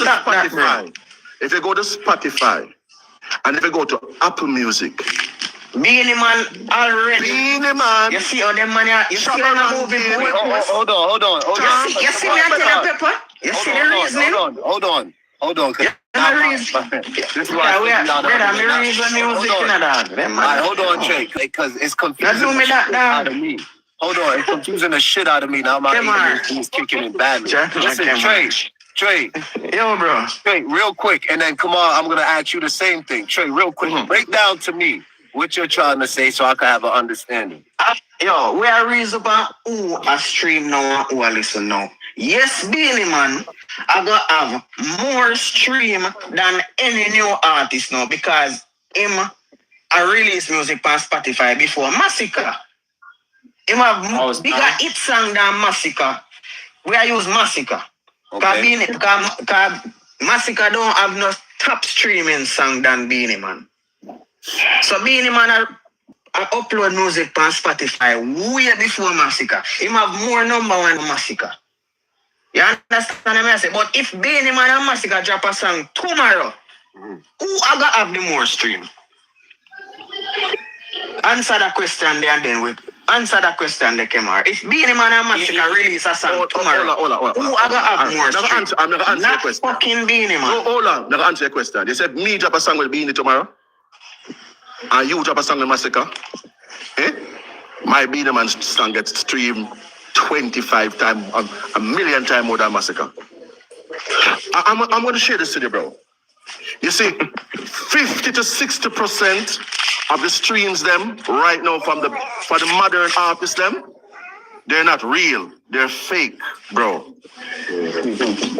[SPEAKER 1] to Spotify, and if you go to Apple Music,
[SPEAKER 5] Beanie Man already.
[SPEAKER 1] Beanie Man.
[SPEAKER 5] You see how them man you see how them moving forward.
[SPEAKER 6] Hold on.
[SPEAKER 5] You see me tell you, Pepper? You see the reasoning?
[SPEAKER 6] Hold on.
[SPEAKER 5] This is why I'm reason music in that.
[SPEAKER 6] Hold on, Trey, because it's confusing
[SPEAKER 5] me that
[SPEAKER 6] out of me. Hold on, it's confusing the shit out of me now. My English is kicking in badly. Listen, Trey.
[SPEAKER 5] Yo, bro.
[SPEAKER 6] Trey, real quick, and then Kemar, I'm gonna ask you the same thing. Trey, real quick, break down to me what you're trying to say so I can have an understanding.
[SPEAKER 5] We are reasonable who a stream now and who a listen now. Yes, Beanie Man, I gonna have more stream than any new artist now because I release music on Spotify before Massacre. Him have bigger hit song than Massacre. We are use Massacre.
[SPEAKER 6] Okay.
[SPEAKER 5] Because Massacre don't have no top streaming song than Beanie Man. So Beanie Man I upload music on Spotify way before Massacre. Him have more number one than Massacre. You understand what I say? But if Beanie Man and Massacre drop a song tomorrow, who I gonna have the more stream? Answer that question there and then answer that question there, Kemar. If Beanie Man and Massacre release a song tomorrow, who I gonna have more stream?
[SPEAKER 1] I'm not answer your question.
[SPEAKER 5] Fucking Beanie Man.
[SPEAKER 1] Hold on, never answer your question. You said me drop a song with Beanie tomorrow, and you drop a song with Massacre. My Beanie Man song gets streamed 25 times, a million times more than Massacre. I'm going to share this to you, bro. You see, 50 to 60% of the streams them right now for the modern artists them, they're not real. They're fake, bro.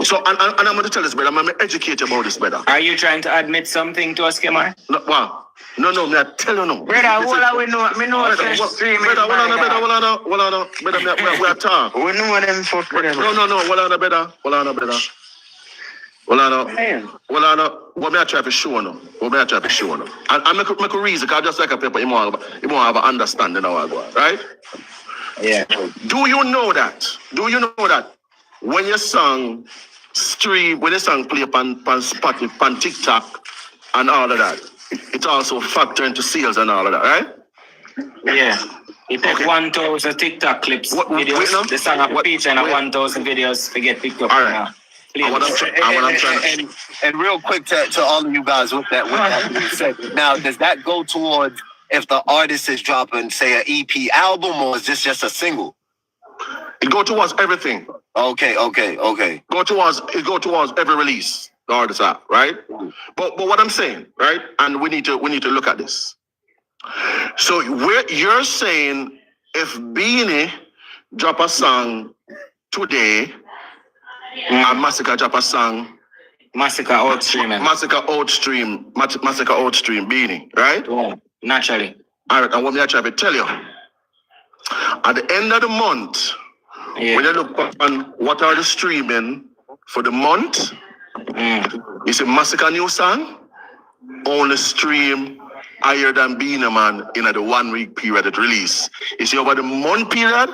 [SPEAKER 1] So, and I'm going to tell this, brother. I'm going to educate you about this, brother.
[SPEAKER 5] Are you trying to admit something to us, Kemar?
[SPEAKER 1] No, wow. No, me I tell you no.
[SPEAKER 5] Brother, we know streaming.
[SPEAKER 1] Brother, we are talking.
[SPEAKER 5] We know them fuck.
[SPEAKER 1] No, brother. What me I try to show no? And make a reason, because just like a paper, you won't have an understanding of what, right?
[SPEAKER 5] Yeah.
[SPEAKER 1] Do you know that when your song play on Spotify, on TikTok, and all of that, it also factor into sales and all of that, right?
[SPEAKER 5] Yeah. You take 1,000 TikTok clips, videos, the song of feature and 1,000 videos to get picked up.
[SPEAKER 1] All right.
[SPEAKER 6] And real quick to all of you guys with that being said, now does that go towards if the artist is dropping, say, an EP album, or is this just a single?
[SPEAKER 1] It go towards everything.
[SPEAKER 6] Okay.
[SPEAKER 1] It go towards every release the artist have, right? But what I'm saying, right? And we need to look at this. So you're saying if Beanie drop a song today, and Massacre drop a song,
[SPEAKER 5] Massacre outstream Beanie,
[SPEAKER 1] right? Yeah.
[SPEAKER 2] Naturally.
[SPEAKER 1] All right, and what me I try to tell you, at the end of the month, when you look on what are the streaming for the month, you see Massacre new song, only stream higher than Beanie Man in the 1 week period it release. You see over the month period,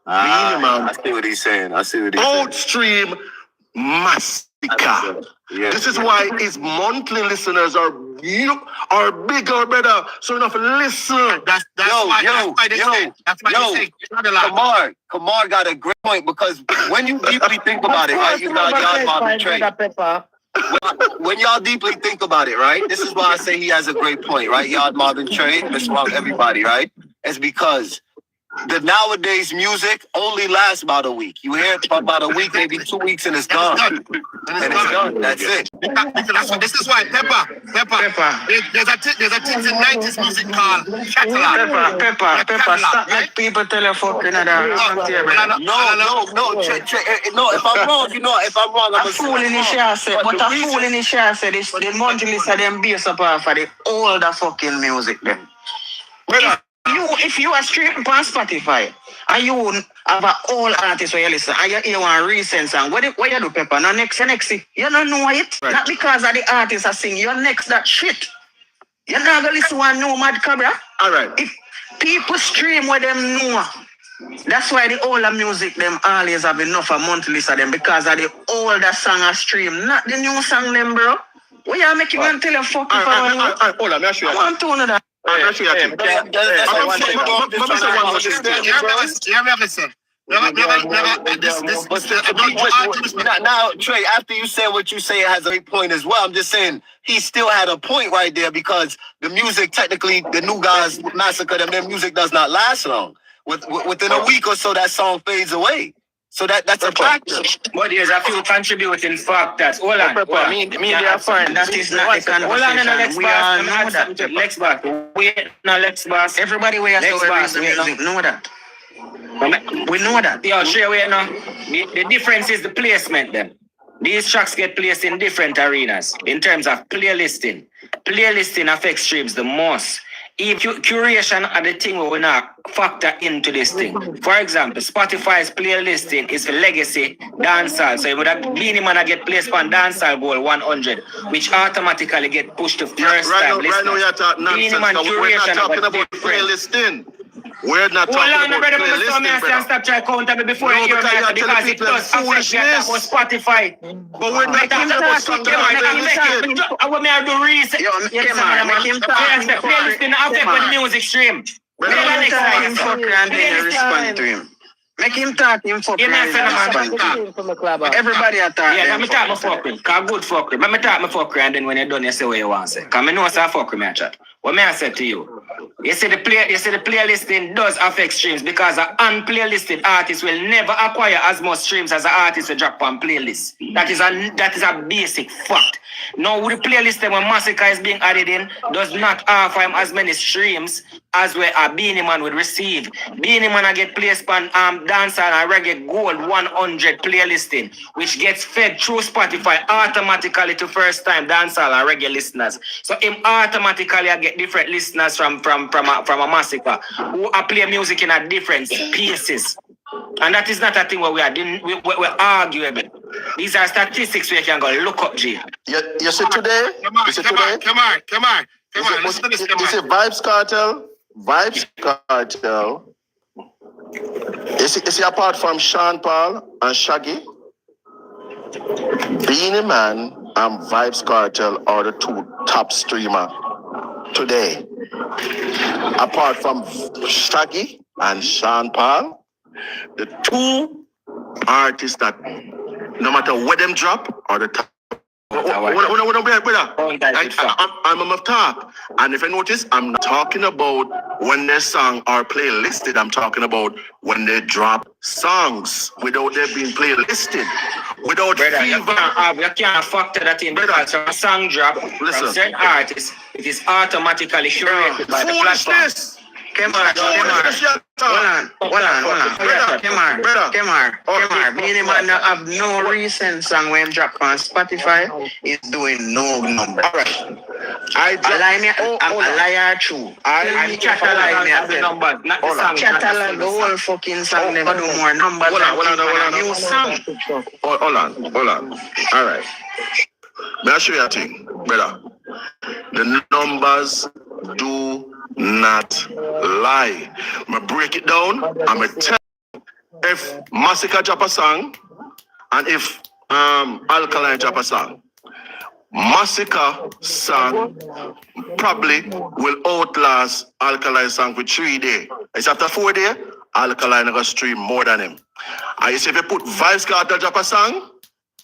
[SPEAKER 1] Beanie Man.
[SPEAKER 6] I see what he's saying.
[SPEAKER 1] Outstream Massacre.
[SPEAKER 6] Yeah.
[SPEAKER 1] This is why his monthly listeners are bigger, brother. So enough listen.
[SPEAKER 3] That's why they say.
[SPEAKER 6] Kemar got a great point because when you deeply think about it, right? You got Yard Marvin Trey. When y'all deeply think about it, right? This is why I say he has a great point, right? Yard Marvin Trey, Mr. Wrong, everybody, right? It's because the nowadays music only lasts about a week. You hear it for about a week, maybe 2 weeks, and it's gone. And it's done. That's it.
[SPEAKER 3] This is why Pepper. There's a thing in 90s music called catalog.
[SPEAKER 5] Pepper. Stop make people tell you fucking
[SPEAKER 6] No. If I'm wrong, I'm
[SPEAKER 5] a fool in the share said, but a fool in the share said the monthly list of them based upon for the older fucking music then. If you are streaming on Spotify and you have an old artist where you listen and you hear one recent song, what you do, Pepper? No next. You don't know it. Right. Not because of the artist are singing. You're next that shit. You're not gonna listen to one new Mad Cabra.
[SPEAKER 1] All right.
[SPEAKER 5] If people stream what them know, that's why the older music them always have enough a monthly list of them because of the older song I stream, not the new song them, bro. What you making me tell you fuck if I
[SPEAKER 1] hold on, I
[SPEAKER 5] want to know that.
[SPEAKER 1] I'm sure you
[SPEAKER 6] Now, Trey, after you say what you say, it has a great point as well. I'm just saying he still had a point right there because the music, technically, the new guys massacre them. Their music does not last long. Within a week or so, that song fades away. So that's a factor.
[SPEAKER 2] But there's a few contributing factors. Hold on.
[SPEAKER 5] Media fund. That is not the conversation.
[SPEAKER 2] Hold on, we all know that. Lex Boss. Lex Boss.
[SPEAKER 5] Everybody wears the music. Know that. We know that.
[SPEAKER 2] Yeah, sure we know. The difference is the placement then. These tracks get placed in different arenas in terms of playlisting. Playlisting affects streams the most. Curation are the thing we will not factor into this thing. For example, Spotify's playlisting is for legacy dancehall. So if Beanie Man get placed on dancehall goal 100, which automatically get pushed to first time listeners.
[SPEAKER 1] Right now you're talking nonsense. We're not talking about playlisting. We're not talking about playlisting, brother.
[SPEAKER 2] Stop trying to counter me before you hear me because it does affect that on Spotify.
[SPEAKER 1] But we're not talking about something like playlisting.
[SPEAKER 2] I want me to do research. Playlisting affect when music stream.
[SPEAKER 5] Make him fuck and then respond to him. Make him talk him fuck and respond to him. Everybody are talking.
[SPEAKER 2] Yeah, let me talk my fuck him. Cause good fuck him. Let me talk my fuck him and then when you're done you say what you want to say. Cause I know I fuck him and chat. What may I say to you? You see the playlisting does affect streams because an unplaylisted artist will never acquire as much streams as an artist will drop on playlist. That is a basic fact. Now with the playlist when Massacre is being added in does not offer him as many streams as where a Beanie Man would receive. Beanie Man get placed on dancehall and reggae gold 100 playlisting, which gets fed through Spotify automatically to first time dancehall and reggae listeners. So him automatically get different listeners from a Massacre who play music in a different pieces. And that is not a thing where we're arguing. These are statistics we can go look up, G.
[SPEAKER 1] You see today?
[SPEAKER 3] Come on. Listen to this,
[SPEAKER 1] You see Vibes Cartel? You see apart from Sean Paul and Shaggy, Beanie Man and Vibes Cartel are the two top streamer today. Apart from Shaggy and Sean Paul, the two artists that no matter what them drop are the top. I'm a talk. And if I notice, I'm not talking about when their songs are playlisted. I'm talking about when they drop songs without them being playlisted. Without fever.
[SPEAKER 2] You can't factor that in because a song drop from certain artists, it is automatically curated by the platform.
[SPEAKER 5] Kemar. Beanie Man have no recent song when drop on Spotify. It's doing no number.
[SPEAKER 1] All right.
[SPEAKER 5] I lie me. I'm a liar true. I'm catalog me.
[SPEAKER 2] the numbers, not the song.
[SPEAKER 5] Catalog the whole fucking song. Never do more numbers.
[SPEAKER 1] Hold on.
[SPEAKER 5] New song.
[SPEAKER 1] Hold on. All right. May I show you a thing, brother? The numbers do not lie. I'm going to break it down. I'm going to tell you if Massacre drop a song and if Alkaline drop a song. Massacre song probably will outlast Alkaline song for 3 days. It's after 4 days, Alkaline going to stream more than him. And you see if you put Vibes Cartel drop a song,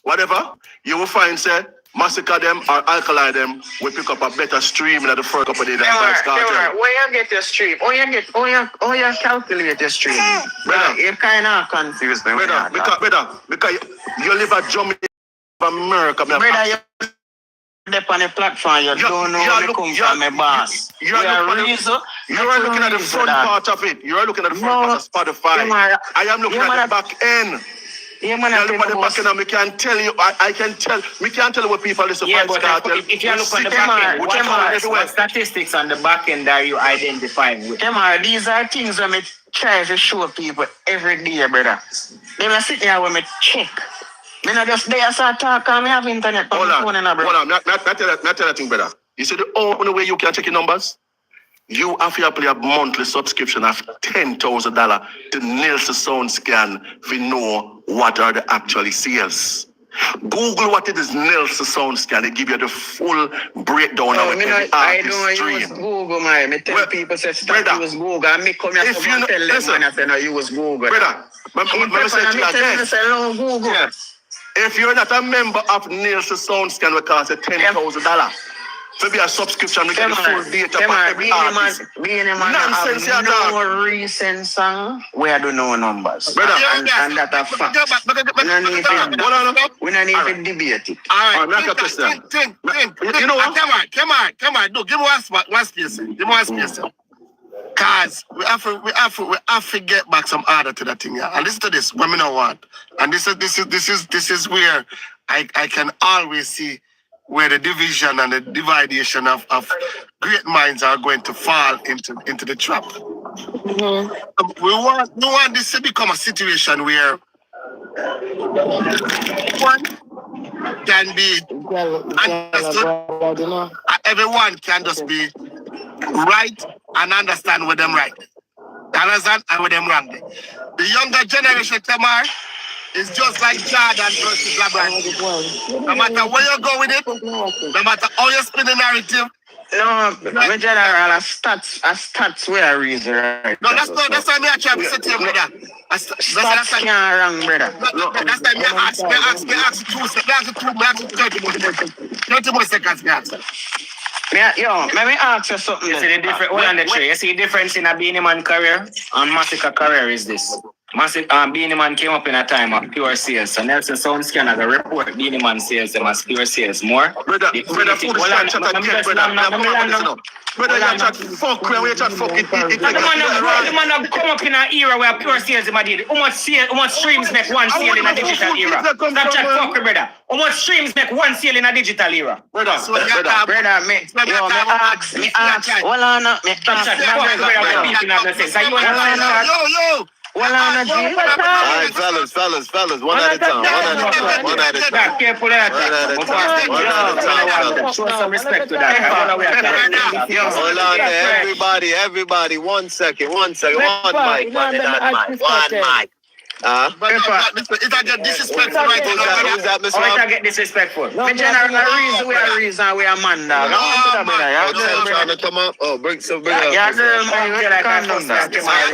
[SPEAKER 1] whatever, you will find say Massacre them or Alkaline them will pick up a better stream than the first couple of days.
[SPEAKER 5] Where you get your stream? How you calculate your stream? Brother, you kind of confused me.
[SPEAKER 1] Brother, because you live at Jamaica, America.
[SPEAKER 5] Brother, you dip on the platform, you don't know where come from, my boss.
[SPEAKER 1] You are looking at the front part of it. You are looking at the front part of Spotify. I am looking at the back end.
[SPEAKER 5] Yeah, man, I
[SPEAKER 1] look at the back end and we can tell you, I can tell, we can't tell what people listen to.
[SPEAKER 2] Yeah, but if you look on the back end, what statistics on the back end are you identifying with?
[SPEAKER 5] Kemar, these are things that I try to show people every day, brother. They will sit here when I check. Me not just there start talking, I have internet on my phone and
[SPEAKER 1] Hold on, not tell that thing, brother. You see the only way you can check your numbers? You have to pay a monthly subscription of $10,000 to Nielsen Sound Scan to know what are the actual sales. Google what it is Nielsen Sound Scan. They give you the full breakdown of every artist
[SPEAKER 5] I don't
[SPEAKER 1] stream.
[SPEAKER 5] use Google, man. I tell people say stop use Google. And me come here and tell them I say no use Google.
[SPEAKER 1] Brother, let me say to you again. If you're not a member of Nielsen Sound Scan, it costs $10,000. To be a subscription, we get the full data for every artist. Nonsense, you
[SPEAKER 5] no recent song, we do no numbers.
[SPEAKER 1] Brother,
[SPEAKER 5] and that a fact. We don't need to debate it.
[SPEAKER 3] All right, think.
[SPEAKER 1] You know what?
[SPEAKER 3] Come on, no, give me one space. Give me one space. Cause we have to get back some order to that thing, yeah. And listen to this, what me know want. And this is where I can always see where the division and the dividation of great minds are going to fall into the trap. Mm-hmm. We want this to become a situation where one can be understood. Everyone can just be right and understand what them right. Understand and what them wrong. The younger generation, Kemar, is just like Jordan versus LeBron. No matter where you go with it, no matter how you spin the narrative.
[SPEAKER 5] No, in general, a stats were a reason, right?
[SPEAKER 3] No, that's why me actually sit here with that.
[SPEAKER 5] Stats can't wrong, brother.
[SPEAKER 3] That's why me ask 30 more seconds, me ask.
[SPEAKER 5] Yo, let me ask you something.
[SPEAKER 2] You see the difference? Hold on the tree. You see the difference in a Beanie Man career and Massacre career is this. Beanie Man came up in a time of pure sales. So Nelson Sound Scan has a report. Beanie Man sales them as pure sales more.
[SPEAKER 1] Brother, you chat fuck when you chat fuck it.
[SPEAKER 2] The man have come up in an era where pure sales him did. How much streams make one sale in a digital era? Stop chat fuck, brother. How much streams make one sale in a digital era?
[SPEAKER 5] Brother, me ask. Hold on, me ask. Well,
[SPEAKER 6] all right, fellas, one at a time.
[SPEAKER 2] Show some respect to that.
[SPEAKER 6] Hold on, everybody, 1 second. One mic.
[SPEAKER 3] Is that get disrespectful right now?
[SPEAKER 6] Who's that, Miss
[SPEAKER 2] Why did I get disrespectful?
[SPEAKER 5] The general reason we are man dog.
[SPEAKER 6] Trying to come up. Oh, bring up.
[SPEAKER 5] Yeah,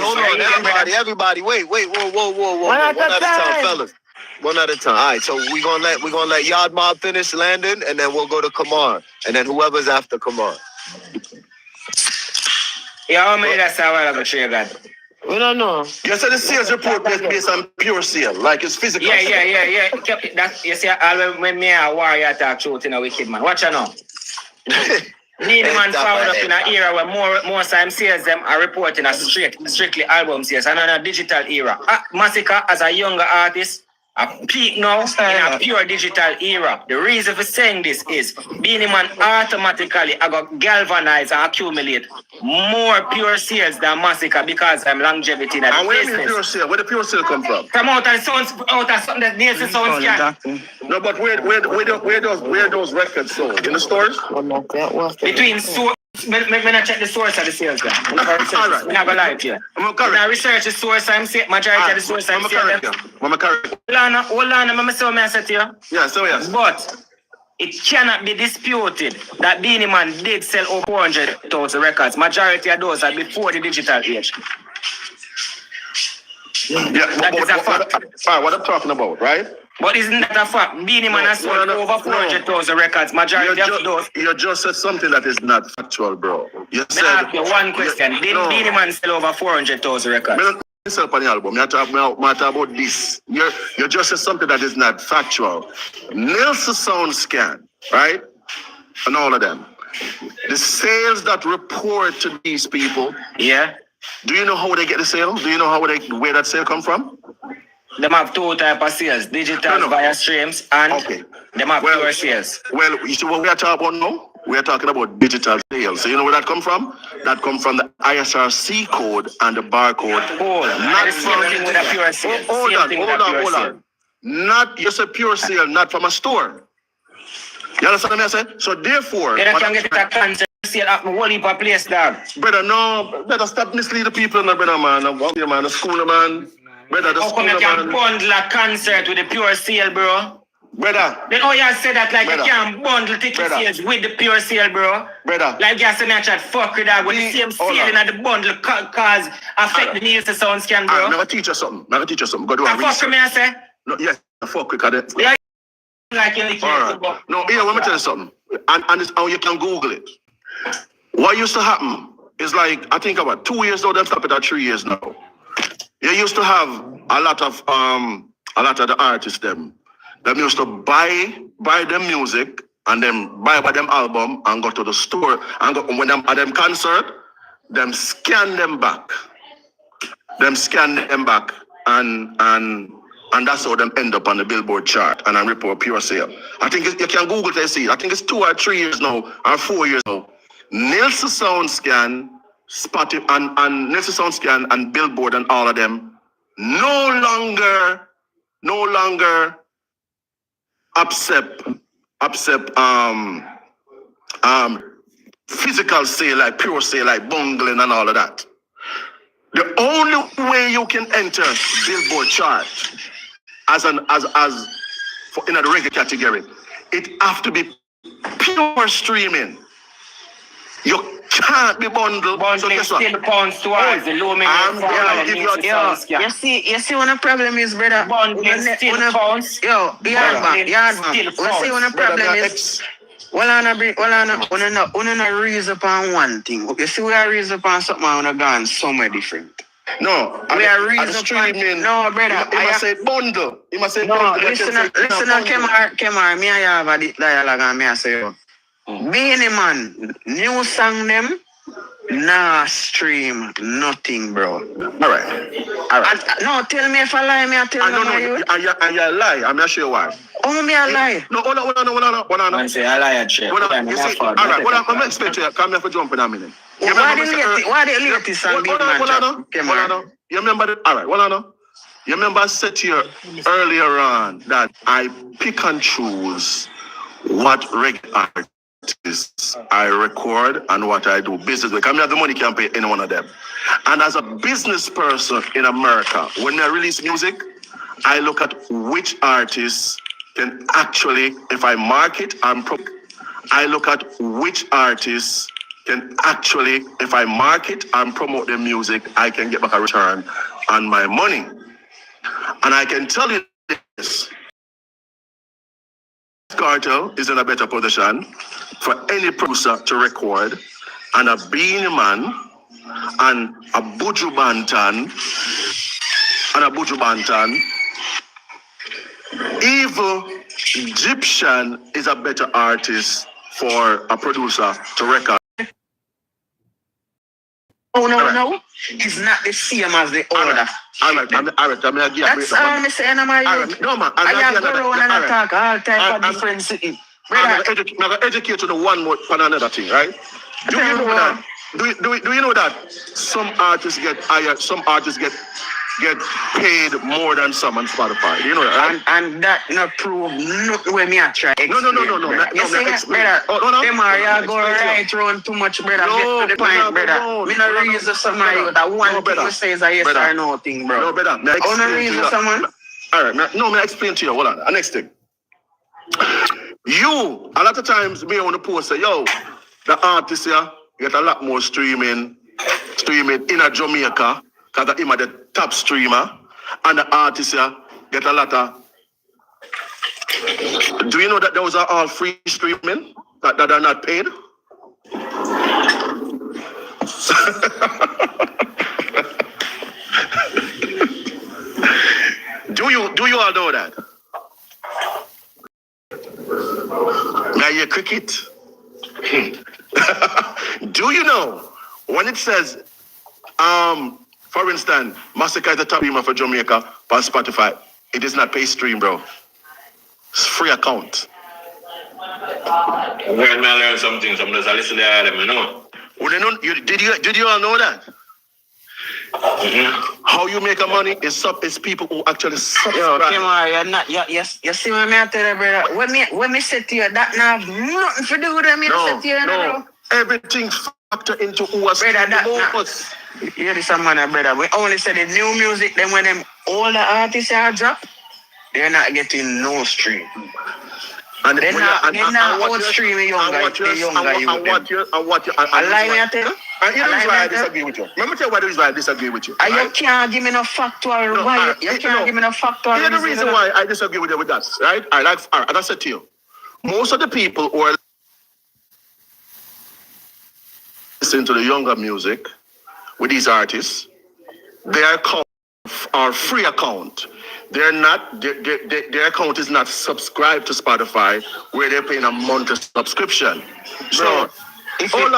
[SPEAKER 6] Hold on, everybody. Wait. Whoa. One at a time, fellas. One at a time. All right, so we're gonna let Yard Mob finish Landon, and then we'll go to Kemar, and then whoever's after Kemar.
[SPEAKER 2] Yeah, how many that's how I got share that?
[SPEAKER 7] We don't know.
[SPEAKER 1] You said the sales report based on pure sale, like it's physical.
[SPEAKER 2] Yeah. That's you see, when me a warrior talk truth in a wicked man. Watch out now. Beanie Man forward up in an era where more time sales them are reporting as strictly album sales and on a digital era. Massacre as a younger artist
[SPEAKER 8] a peak now in a pure digital era. The reason for saying this is Beenie Man automatically I got galvanize and accumulate more pure sales than Massacre because I'm longevity in the
[SPEAKER 1] And where
[SPEAKER 8] business.
[SPEAKER 1] the pure sale? Where the pure sale come from?
[SPEAKER 8] From out of sounds, out of something that needs to sound scan.
[SPEAKER 1] No, but where those records sold? In the stores?
[SPEAKER 8] Between source, when I check the source of the sales, guy. I'm not gonna lie to you. When I research the source, I'm saying majority of the source I'm saying. Hold on, I'm say what I said to you.
[SPEAKER 1] Yeah, so yes.
[SPEAKER 8] But it cannot be disputed that Beenie Man did sell over 400,000 records. Majority of those are before the digital age.
[SPEAKER 1] Yeah,
[SPEAKER 8] That is a fact.
[SPEAKER 1] What I'm talking about, right?
[SPEAKER 8] But isn't that a fact? Beenie Man has sold over 400,000 records. Majority of those.
[SPEAKER 1] You just said something that is not factual, bro. You
[SPEAKER 8] May I ask you one question? Did Beenie Man sell over 400,000 records?
[SPEAKER 1] I don't myself on the album. I talk about this. You just said something that is not factual. Nielsen Sound Scan, right? And all of them. The sales that report to these people.
[SPEAKER 8] Yeah.
[SPEAKER 1] Do you know how they get the sale? Do you know where that sale come from?
[SPEAKER 8] Them have two types of sales, digital via streams and them have pure sales.
[SPEAKER 1] Well, you see what we are talking about now? We are talking about digital sales. So you know where that come from? That come from the ISRC code and the barcode.
[SPEAKER 8] Not the same thing with a pure sale.
[SPEAKER 1] Hold on. Not just a pure sale, not from a store. You understand what I'm saying? So therefore...
[SPEAKER 8] Then I can get a concert sale at my whole heap of place, dog.
[SPEAKER 1] Brother, no. Better stop misleading the people, no, brother, man. The school, man. Brother, the
[SPEAKER 8] how come you can bundle a concert with the pure sale, bro?
[SPEAKER 1] Brother.
[SPEAKER 8] Then how you say that like you can bundle ticket sales with the pure sale, bro?
[SPEAKER 1] Brother.
[SPEAKER 8] Like you say me chat fuck with that with the same sale in the bundle cause affect the Nielsen Sound Scan, bro.
[SPEAKER 1] I'm gonna teach you something. Go do a research.
[SPEAKER 8] Fuck with me, I say?
[SPEAKER 1] No, yes, fuck with it.
[SPEAKER 8] Yeah, like you
[SPEAKER 1] right. No, here, let me tell you something. And it's how you can Google it. What used to happen is like, I think about 2 years now, then stop it at 3 years now. You used to have a lot of the artists them used to buy them music and then buy them album and go to the store and go, when them at them concert, them scan them back. And that's how them end up on the Billboard chart and report pure sale. I think you can Google to see. I think it's 2 or 3 years now or 4 years now. Nielsen Sound Scan, Spotify and Nielsen Sound Scan and Billboard and all of them no longer accept physical sale like pure sale like bungling and all of that. The only way you can enter Billboard chart as in the reggae category, it have to be pure streaming. You can't be bundled.
[SPEAKER 8] Bundling
[SPEAKER 1] so
[SPEAKER 8] still pounds towards the low
[SPEAKER 5] you see what the problem is, brother?
[SPEAKER 8] Bundling still pounds.
[SPEAKER 5] Yo, you see what the problem is? Well, I reason upon one thing. You see, we are reason upon something I want to go somewhere different.
[SPEAKER 1] No,
[SPEAKER 5] we are reason upon... No, brother.
[SPEAKER 1] He must say bundle. He must say
[SPEAKER 5] no,
[SPEAKER 1] bundle.
[SPEAKER 5] Listen, Kemar, me and have a dialogue and me I say, Beenie Man, new song them, nah stream nothing, bro.
[SPEAKER 1] All right.
[SPEAKER 5] No, tell me if I lie, me I tell you.
[SPEAKER 1] And you lie. I'm not sure why.
[SPEAKER 5] Oh, me I lie.
[SPEAKER 1] No, hold on.
[SPEAKER 8] I say I lie at you.
[SPEAKER 1] You see, all right, I'm going to explain to you. Come here for jump in a minute.
[SPEAKER 5] Why the latest on Beenie Man?
[SPEAKER 1] Kemar. You remember all right, you remember I said to you earlier on that I pick and choose what reggae artists I record and what I do business with. I have the money, can't pay any one of them. And as a business person in America, when I release music, I look at which artists can actually, if I market and I look at which artists can actually, if I market and promote their music, I can get back a return on my money. And I can tell you this. Cartel is in a better position for any producer to record, and a Beenie Man and a Buju Banton, even Egyptian is a better artist for a producer to record.
[SPEAKER 5] Oh, no,
[SPEAKER 1] Alright.
[SPEAKER 5] no. It's not the same as the other.
[SPEAKER 1] Alright, I'm gonna give
[SPEAKER 5] That's all I'm saying. I'm
[SPEAKER 1] Alright, no man,
[SPEAKER 5] I
[SPEAKER 1] I'm
[SPEAKER 5] have
[SPEAKER 1] gonna
[SPEAKER 5] go around and
[SPEAKER 1] alright.
[SPEAKER 5] attack all type of
[SPEAKER 1] I'm-
[SPEAKER 5] different cities.
[SPEAKER 1] I'm
[SPEAKER 5] Brother,
[SPEAKER 1] gonna educate you to one more on another thing, right? Do you know that? Do you know that some artists get hired, some artists get paid more than some on Spotify? Do you know that? Right?
[SPEAKER 5] and that not prove nothing when me I try.
[SPEAKER 1] No.
[SPEAKER 5] You see, brother, Kemar, you go right round too much, brother. Get to the point, brother. Me no reason somebody with that one thing you say is a yes or no thing, bro.
[SPEAKER 1] No, brother.
[SPEAKER 5] Oh, no reason someone.
[SPEAKER 1] Alright, no, me explain to you. Hold on. Next thing. You, a lot of times, me on the post say, yo, the artist here get a lot more streaming in a Jamaica, because him are the top streamer, and the artist here get a lot of. Do you know that those are all free streaming that are not paid? Do you all know that? Now you cricket. Do you know when it says, for instance, Massacre is the top streamer for Jamaica on Spotify? It is not pay stream, bro. It's free account.
[SPEAKER 4] When I learn something, some just listen to them, you know.
[SPEAKER 1] Well, did you all know that?
[SPEAKER 4] Mm-hmm.
[SPEAKER 1] How you make a money is people who actually subscribe.
[SPEAKER 5] Yo, Kemar, you're not, you see what I tell you, brother? When me say to you, that not have nothing to do with them, say to you,
[SPEAKER 1] no. Everything factor into who was
[SPEAKER 5] brother,
[SPEAKER 1] the most.
[SPEAKER 5] Here is some man, brother. We only say the new music, then when them older artists are drop, they're not getting no stream.
[SPEAKER 1] And
[SPEAKER 5] they're not outstreaming younger youth. I lie me, I tell you.
[SPEAKER 1] And here's why I disagree with you. Let me tell you why I disagree with you.
[SPEAKER 5] You can't give me no factual. You can't give me no factual.
[SPEAKER 1] Here's the reason why I disagree with you with that, right? As I said to you, most of the people who are listening to the younger music with these artists, their account are free account. They're not. Their account is not subscribed to Spotify, where they're paying a monthly subscription. So.
[SPEAKER 5] If one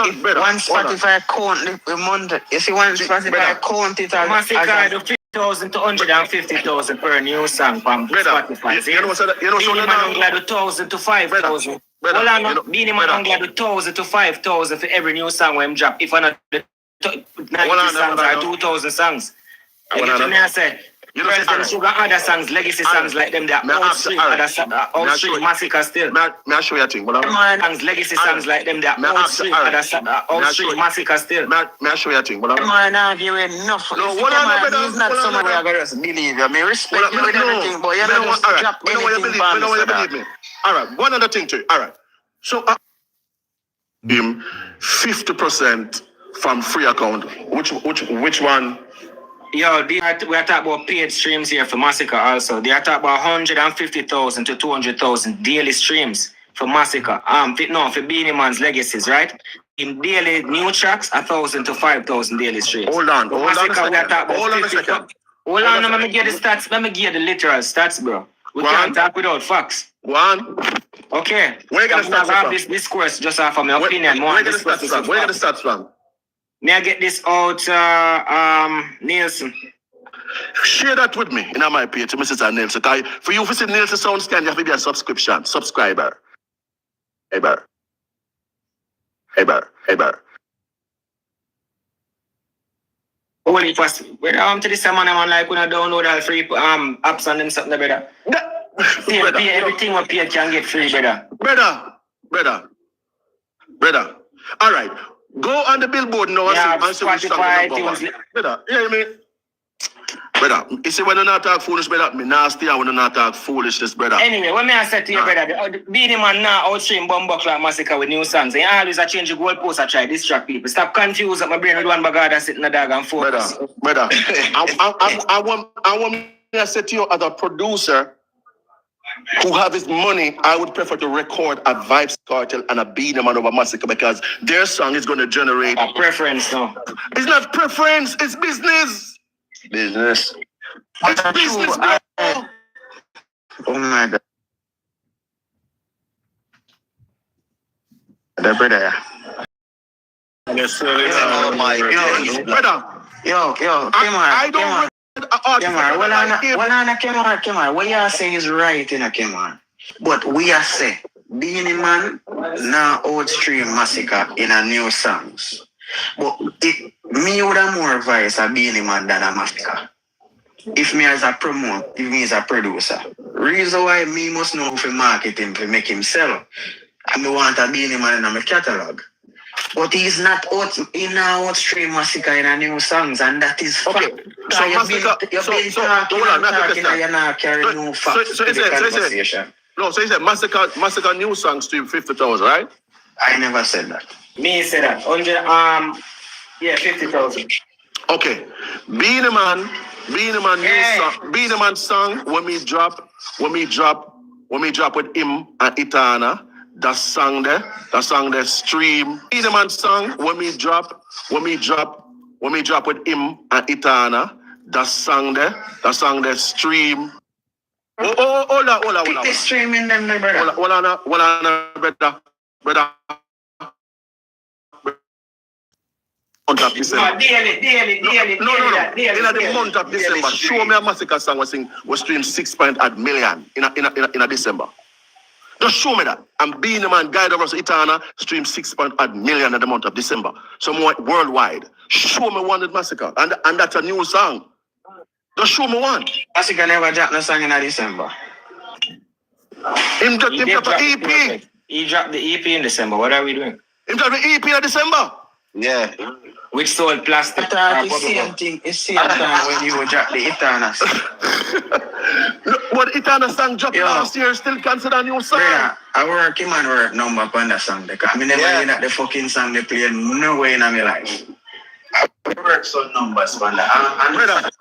[SPEAKER 5] Spotify account the month, you see one Spotify account it as
[SPEAKER 8] Massacre do 50,000 to 150,000 per new song from Spotify.
[SPEAKER 1] You know what
[SPEAKER 8] Beanie Man Ungla do 1,000 to 5,000. Hold on, Beanie Man Ungla do 1,000 to 5,000 for every new song when drop. If I not 90 songs or 2,000 songs. You get me? I say. President Sugar other songs, legacy songs like them that outstream outstream Massacre still.
[SPEAKER 1] May I show you a thing?
[SPEAKER 8] Songs, legacy songs like them that outstream outstream Massacre still.
[SPEAKER 1] May I show you a thing?
[SPEAKER 5] Man, I give you enough.
[SPEAKER 1] No,
[SPEAKER 5] he's not someone where I gotta just believe you. I mean, respect you with everything, but you don't just drop anything from me.
[SPEAKER 1] Believe me. All right, one other thing too. All right. So him 50% from free account. Which one?
[SPEAKER 8] Yo, we are talking about paid streams here for Massacre also. They are talking about 150,000 to 200,000 daily streams for Massacre. For Beanie Man's legacies, right? In daily new tracks, 1,000 to 5,000 daily streams.
[SPEAKER 1] Hold on a
[SPEAKER 8] second. Hold on, let me give you the stats. Let me give you the literal stats, bro. We can't talk without facts.
[SPEAKER 1] One.
[SPEAKER 8] Okay.
[SPEAKER 1] Where you get the stats from?
[SPEAKER 8] This discourse just off of my opinion.
[SPEAKER 1] Where you get the stats from?
[SPEAKER 8] May I get this out, Nielsen?
[SPEAKER 1] Share that with me in my page, Mrs. Nielsen. For you to see Nielsen sound scan, you have to be a subscriber. Eber.
[SPEAKER 8] Holy fast. To this man, I'm like when I download all free apps and them something, brother. Everything what pay can get free, brother.
[SPEAKER 1] Brother. All right. Go on the billboard now and see which song is number one. Brother, you hear me? Brother, you see when you not talk foolish, brother, me nasty and when you not talk foolishness, brother.
[SPEAKER 8] Anyway, when I said to you, brother, Beanie Man now outstream Bumbuckler Massacre with new songs. They always change the goalpost I try distract people. Stop confuse up my brain with one bagada sitting in the dog and focus.
[SPEAKER 1] Brother, I want to say to you as a producer who have his money, I would prefer to record a Vibes Cartel and a Beanie Man over Massacre because their song is going to generate
[SPEAKER 8] a preference. No,
[SPEAKER 1] it's not preference. It's business.
[SPEAKER 5] Business.
[SPEAKER 1] It's business, bro.
[SPEAKER 5] Oh my God. The brother.
[SPEAKER 6] Oh my days,
[SPEAKER 1] brother.
[SPEAKER 5] Yo, Kemar.
[SPEAKER 1] I don't.
[SPEAKER 5] Kemar, Kemar, what you say is right in a Kemar. But we are say, Beanie Man now outstream Massacre in a new songs. But me would have more advice a Beanie Man than a Massacre. If me as a promoter, if me as a producer. Reason why me must know for market him, to make him sell. I me want a Beanie Man in my catalog. But he's not out in our outstream Massacre in a new songs, and that is fact.
[SPEAKER 1] Okay. So
[SPEAKER 5] you've been talking, and you're not carrying no facts to the conversation.
[SPEAKER 1] No, so he said Massacre new song stream 50,000, right?
[SPEAKER 5] I never said that.
[SPEAKER 8] Me said that. 50,000.
[SPEAKER 1] Okay. Beanie Man Beanie Man song when me drop with him and Itana. That song there stream. Beanie Man song when me drop with him and Itana. That song there stream. Hold on.
[SPEAKER 5] Keep the streaming them, my brother.
[SPEAKER 1] Hold on, brother. Month of December.
[SPEAKER 8] Daily.
[SPEAKER 1] No. In the month of December, show me a Massacre song was streamed 6.8 million in a December. Just show me that. And Beanie Man Guide of us Itana streamed 6.8 million in the month of December. So more worldwide. Show me one with Massacre. And that's a new song. Just show me one.
[SPEAKER 5] Massacre never dropped no song in December.
[SPEAKER 1] Him dropped an EP.
[SPEAKER 8] He dropped the EP in December. What are we doing?
[SPEAKER 1] Him dropped the EP in December.
[SPEAKER 6] Yeah.
[SPEAKER 8] Which sold plastic.
[SPEAKER 5] It's same time when you drop the Itanas.
[SPEAKER 1] But Itana song dropped last year, still considered a new song.
[SPEAKER 5] Brother, I work him and work number on that song. Because I never hear that the fucking song they play no way in my life. I work some numbers on that. And
[SPEAKER 1] brother,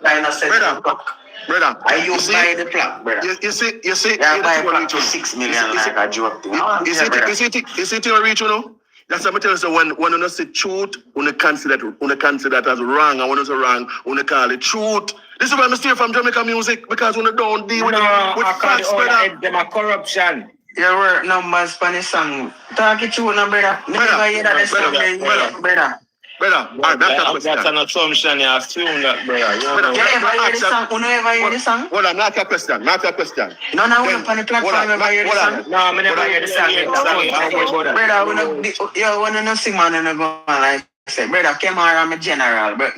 [SPEAKER 5] I use buy the plot, brother.
[SPEAKER 1] You see,
[SPEAKER 5] I buy a plot for 6 million like a joke thing.
[SPEAKER 1] You see it reach, you know? That's what I tell you. So when you say truth, when you consider that as wrong, and when you say wrong, when you call it truth. This is why I stay from Jamaica music, because when you don't deal with facts, brother.
[SPEAKER 8] Them a corruption.
[SPEAKER 5] You work numbers for the song. Talk it true now, brother. Never hear that brother.
[SPEAKER 1] Brother,
[SPEAKER 4] that's an assumption. You assume that, brother.
[SPEAKER 5] You ever hear the song? You never hear the song?
[SPEAKER 1] Hold on, not a question.
[SPEAKER 5] No, we up on the platform never hear the song.
[SPEAKER 8] No, I never hear the song.
[SPEAKER 5] Brother, when you sing, man, you go like say, brother, Kemar, I'm a general, but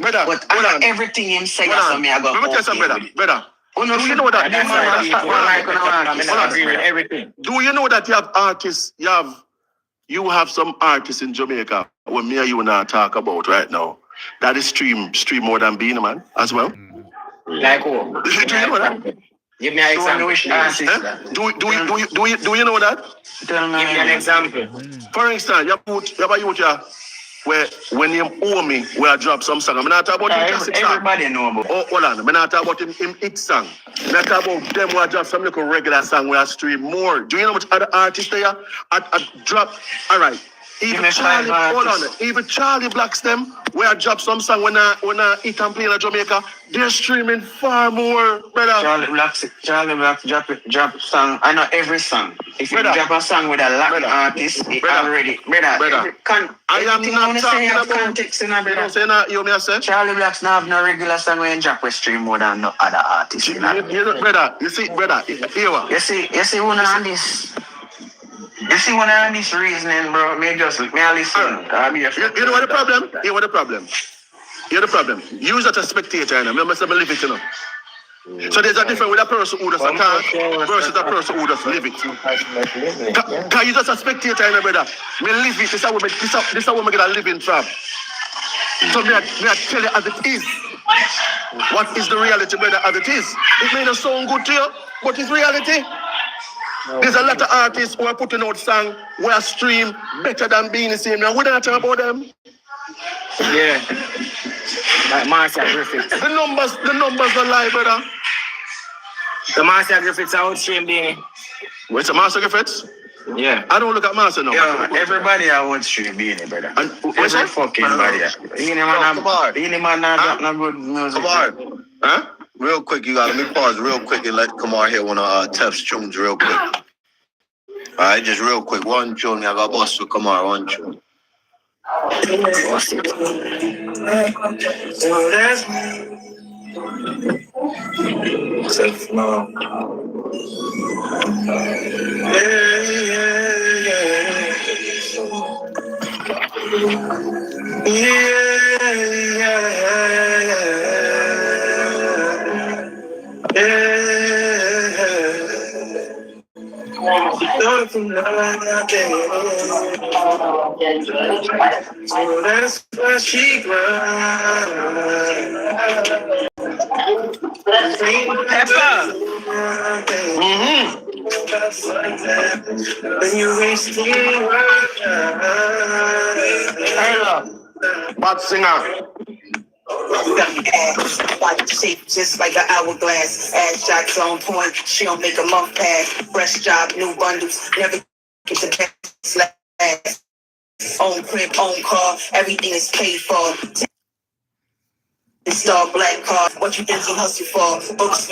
[SPEAKER 5] everything him say, so me I go.
[SPEAKER 1] Let me tell you something, brother. Do you know that? Do you know that you have artists? You have some artists in Jamaica when me and you now talk about right now. That is stream more than Beanie Man as well.
[SPEAKER 8] Like who?
[SPEAKER 1] Do you know that?
[SPEAKER 8] Give me an example.
[SPEAKER 1] Do you know that?
[SPEAKER 8] Give me an example.
[SPEAKER 1] For instance, you have a youth where when you owe me, where I drop some song. I'm not talking about him classic song.
[SPEAKER 5] Everybody know about.
[SPEAKER 1] Oh, hold on. I'm not talking about him hit song. I'm not talking about them where I drop some little regular song where I stream more. Do you know how much other artists there? I drop. All right. Even Charlie Blacks them where I drop some song when I hit and play in Jamaica, they're streaming far more, brother.
[SPEAKER 5] Charlie Blacks drop song. I know every song. If you drop a song with a Latin artist, it already, brother.
[SPEAKER 1] I am not talking about
[SPEAKER 5] context in a brother.
[SPEAKER 1] You say that, you may say?
[SPEAKER 5] Charlie Blacks not have no regular song when you drop a stream more than no other artists.
[SPEAKER 1] Brother, you see,
[SPEAKER 5] You see one on this. You see one on this reasoning, bro. Me listen.
[SPEAKER 1] You know what the problem? Here's the problem. You as a spectator, you must have live it, you know. So there's a difference with a person who does a talk versus a person who does live it. Because you just a spectator, you know, brother. Me live it. This is how we get a living from. So me I tell you as it is. What is the reality, brother, as it is? It may not sound good to you, but it's reality. There's a lot of artists who are putting out songs where stream better than being the same. Now, we don't talk about them.
[SPEAKER 8] Yeah. Like Marcia Griffiths.
[SPEAKER 1] The numbers don't lie, brother.
[SPEAKER 8] The Marcia Griffiths are outstream Beanie.
[SPEAKER 1] What's a Marcia Griffiths?
[SPEAKER 8] Yeah.
[SPEAKER 1] I don't look at Marcia now.
[SPEAKER 5] Yeah, everybody are outstream Beanie, brother.
[SPEAKER 1] And
[SPEAKER 5] every fucking body. Beanie man not no good music.
[SPEAKER 6] Kemar. Huh? Real quick, let me pause real quick and let Kemar hear one of Tef's tunes real quick. Alright, just real quick. One tune, I got boss for Kemar, one tune.
[SPEAKER 2] So that's self-love. So that's why she cried. Pepper. When you wasting
[SPEAKER 1] Bad singer.
[SPEAKER 2] Body shape just like an hourglass. Ass shots on point. She don't make a month pass. Fresh job, new bundles. Never get the best last. Own crib, own car. Everything is paid for. Install black card. What you think you hustle for? Books.